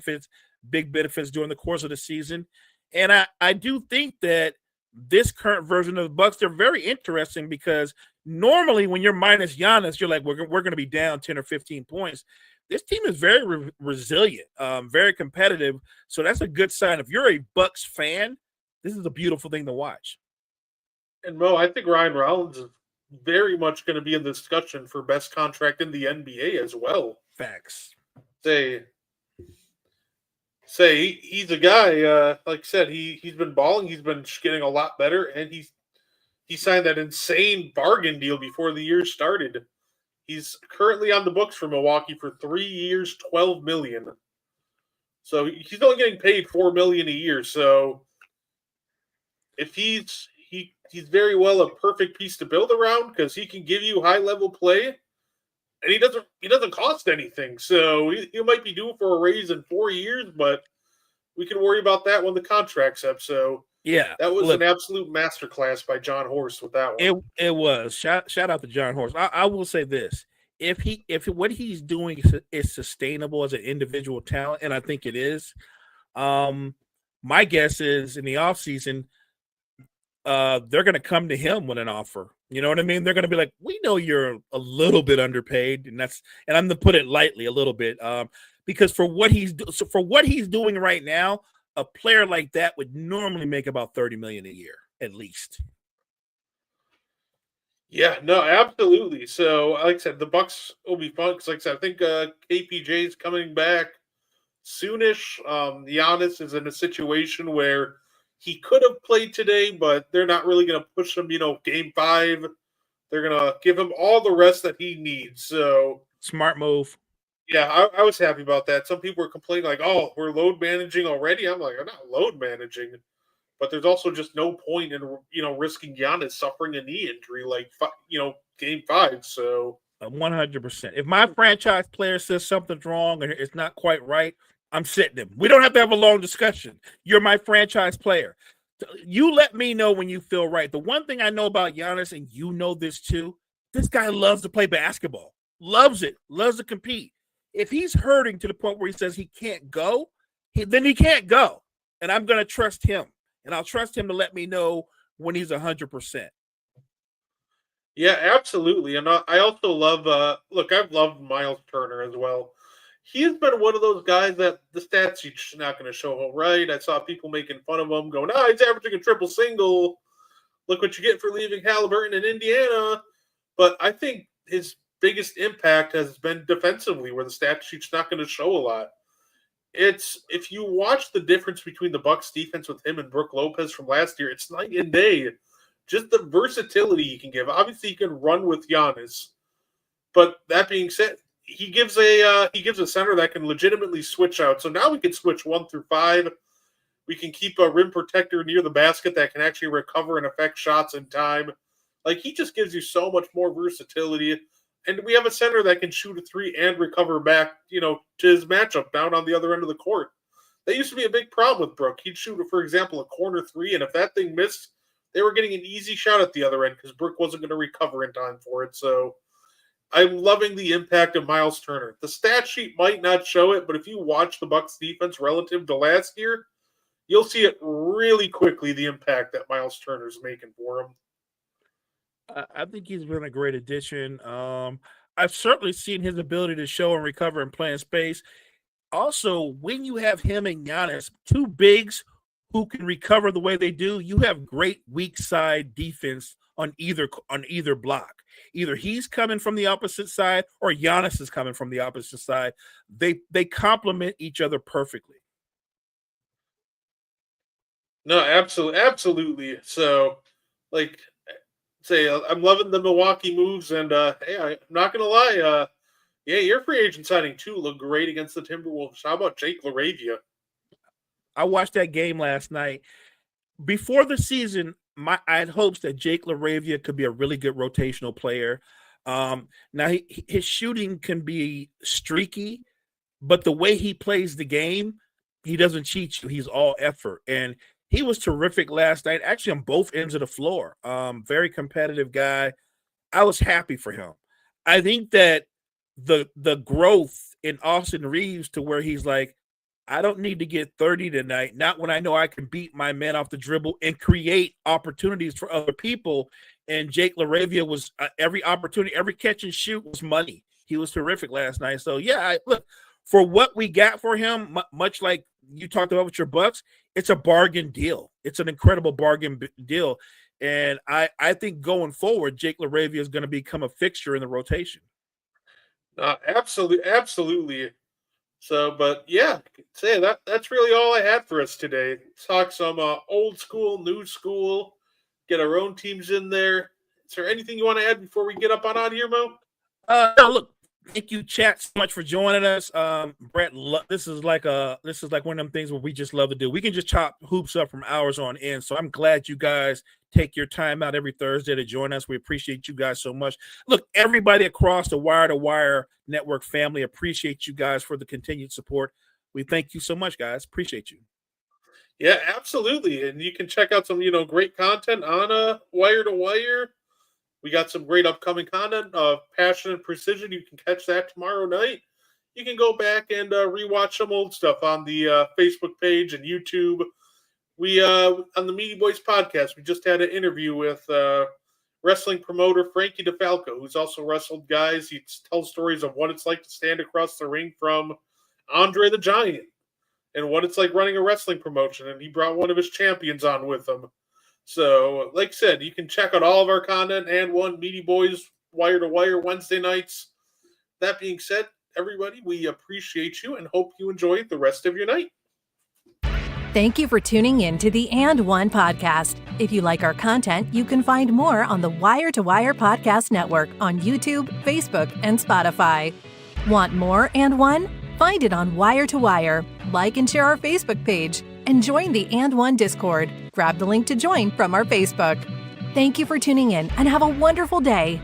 benefits during the course of the season. And I do think that this current version of the Bucks, they're very interesting, because normally when you're minus Giannis, you're like, we're going to be down 10 or 15 points. This team is very resilient, very competitive. So that's a good sign. If you're a Bucks fan, this is a beautiful thing to watch. And Mo, I think Ryan Rollins is very much going to be in the discussion for best contract in the NBA as well. Facts. Say he's a guy, like I said, he's been balling, he's been getting a lot better, and he signed that insane bargain deal before the year started. He's currently on the books for Milwaukee for 3 years, $12 million. So he's only getting paid $4 million a year. So if he's very well a perfect piece to build around, because he can give you high level play, and he doesn't cost anything. So he might be due for a raise in 4 years, but we can worry about that when the contract's up. So yeah, that was an absolute masterclass by John Horst with that one. It was. Shout out to John Horst. I will say this: if what he's doing is sustainable as an individual talent, and I think it is, my guess is in the offseason, they're going to come to him with an offer. You know what I mean? They're going to be like, we know you're a little bit underpaid, and I'm going to put it lightly, a little bit, because for what he's doing right now, a player like that would normally make about $30 million a year at least. Yeah, no, absolutely. So, like I said, the Bucks will be fun because, like I said, I think KPJ is coming back soonish. Giannis is in a situation where he could have played today, but they're not really going to push him, game 5. They're going to give him all the rest that he needs. So smart move. Yeah, I was happy about that. Some people were complaining like, oh, we're load managing already. I'm like, I'm not load managing. But there's also just no point in, risking Giannis suffering a knee injury like, game 5. So 100%. If my franchise player says something's wrong and it's not quite right, I'm sitting him. We don't have to have a long discussion. You're my franchise player. You let me know when you feel right. The one thing I know about Giannis, and you know this too, this guy loves to play basketball. Loves it. Loves to compete. If he's hurting to the point where he says he can't go, then he can't go. And I'm going to trust him. And I'll trust him to let me know when he's 100%. Yeah, absolutely. And I also love, I've loved Miles Turner as well. He's been one of those guys that the stats sheet's not going to show right. I saw people making fun of him going, he's averaging a triple single. Look what you get for leaving Halliburton in Indiana. But I think his biggest impact has been defensively, where the stat sheet's not going to show a lot. It's, if you watch the difference between the Bucks defense with him and Brook Lopez from last year, it's night and day. Just the versatility he can give. Obviously, he can run with Giannis, but that being said, he gives a center that can legitimately switch out. So now we can switch 1 through 5. We can keep a rim protector near the basket that can actually recover and affect shots in time. Like, he just gives you so much more versatility. And we have a center that can shoot a 3 and recover back, to his matchup down on the other end of the court. That used to be a big problem with Brook. He'd shoot, for example, a corner 3, and if that thing missed, they were getting an easy shot at the other end because Brook wasn't going to recover in time for it. So I'm loving the impact of Miles Turner. The stat sheet might not show it, but if you watch the Bucks defense relative to last year, you'll see it really quickly, the impact that Miles Turner's making for him. I think he's been a great addition. I've certainly seen his ability to show and recover and play in space. Also, when you have him and Giannis, two bigs who can recover the way they do, you have great weak side defense on either block. Either he's coming from the opposite side or Giannis is coming from the opposite side. They complement each other perfectly. No, absolutely. So, I'm loving the Milwaukee moves, and hey, I'm not gonna lie. Yeah, your free agent signing too looked great against the Timberwolves. How about Jake LaRavia? I watched that game last night. Before the season, I had hopes that Jake LaRavia could be a really good rotational player. Now his shooting can be streaky, but the way he plays the game, he doesn't cheat you. He's all effort, and he was terrific last night. Actually, on both ends of the floor. Very competitive guy. I was happy for him. I think that the growth in Austin Reeves to where he's like, I don't need to get 30 tonight. Not when I know I can beat my man off the dribble and create opportunities for other people. And Jake LaRavia was every opportunity, every catch and shoot was money. He was terrific last night. So yeah, look, for what we got for him, much like you talked about with your Bucks, it's a bargain deal. It's an incredible bargain deal. And I think going forward, Jake LaRavia is going to become a fixture in the rotation. Absolutely. So, but yeah, say that's really all I had for us today. Talk some old school, new school, get our own teams in there. Is there anything you want to add before we get up on out of here, Mo? No, look, thank you, chat, so much for joining us. Brett, this is like one of them things where we just love to do. We can just chop hoops up from hours on end. So I'm glad you guys take your time out every Thursday to join us. We appreciate you guys so much. Look, everybody across the Wire to Wire Network family, appreciate you guys for the continued support. We thank you so much, guys. Appreciate you. Yeah, absolutely. And you can check out some, great content on Wire to Wire. We got some great upcoming content of Passion and Precision. You can catch that tomorrow night. You can go back and rewatch some old stuff on the Facebook page and YouTube. We on the Meaty Boys podcast, we just had an interview with wrestling promoter Frankie DeFalco, who's also wrestled guys. He tells stories of what it's like to stand across the ring from Andre the Giant and what it's like running a wrestling promotion. And he brought one of his champions on with him. So, like I said, you can check out all of our content and one Meaty Boys Wire to Wire Wednesday nights. That being said, everybody, we appreciate you and hope you enjoy the rest of your night. Thank you for tuning in to the And One podcast. If you like our content, you can find more on the Wire to Wire Podcast Network on YouTube, Facebook, and Spotify. Want more And One? Find it on Wire to Wire. Like and share our Facebook page and join the And One Discord. Grab the link to join from our Facebook. Thank you for tuning in and have a wonderful day.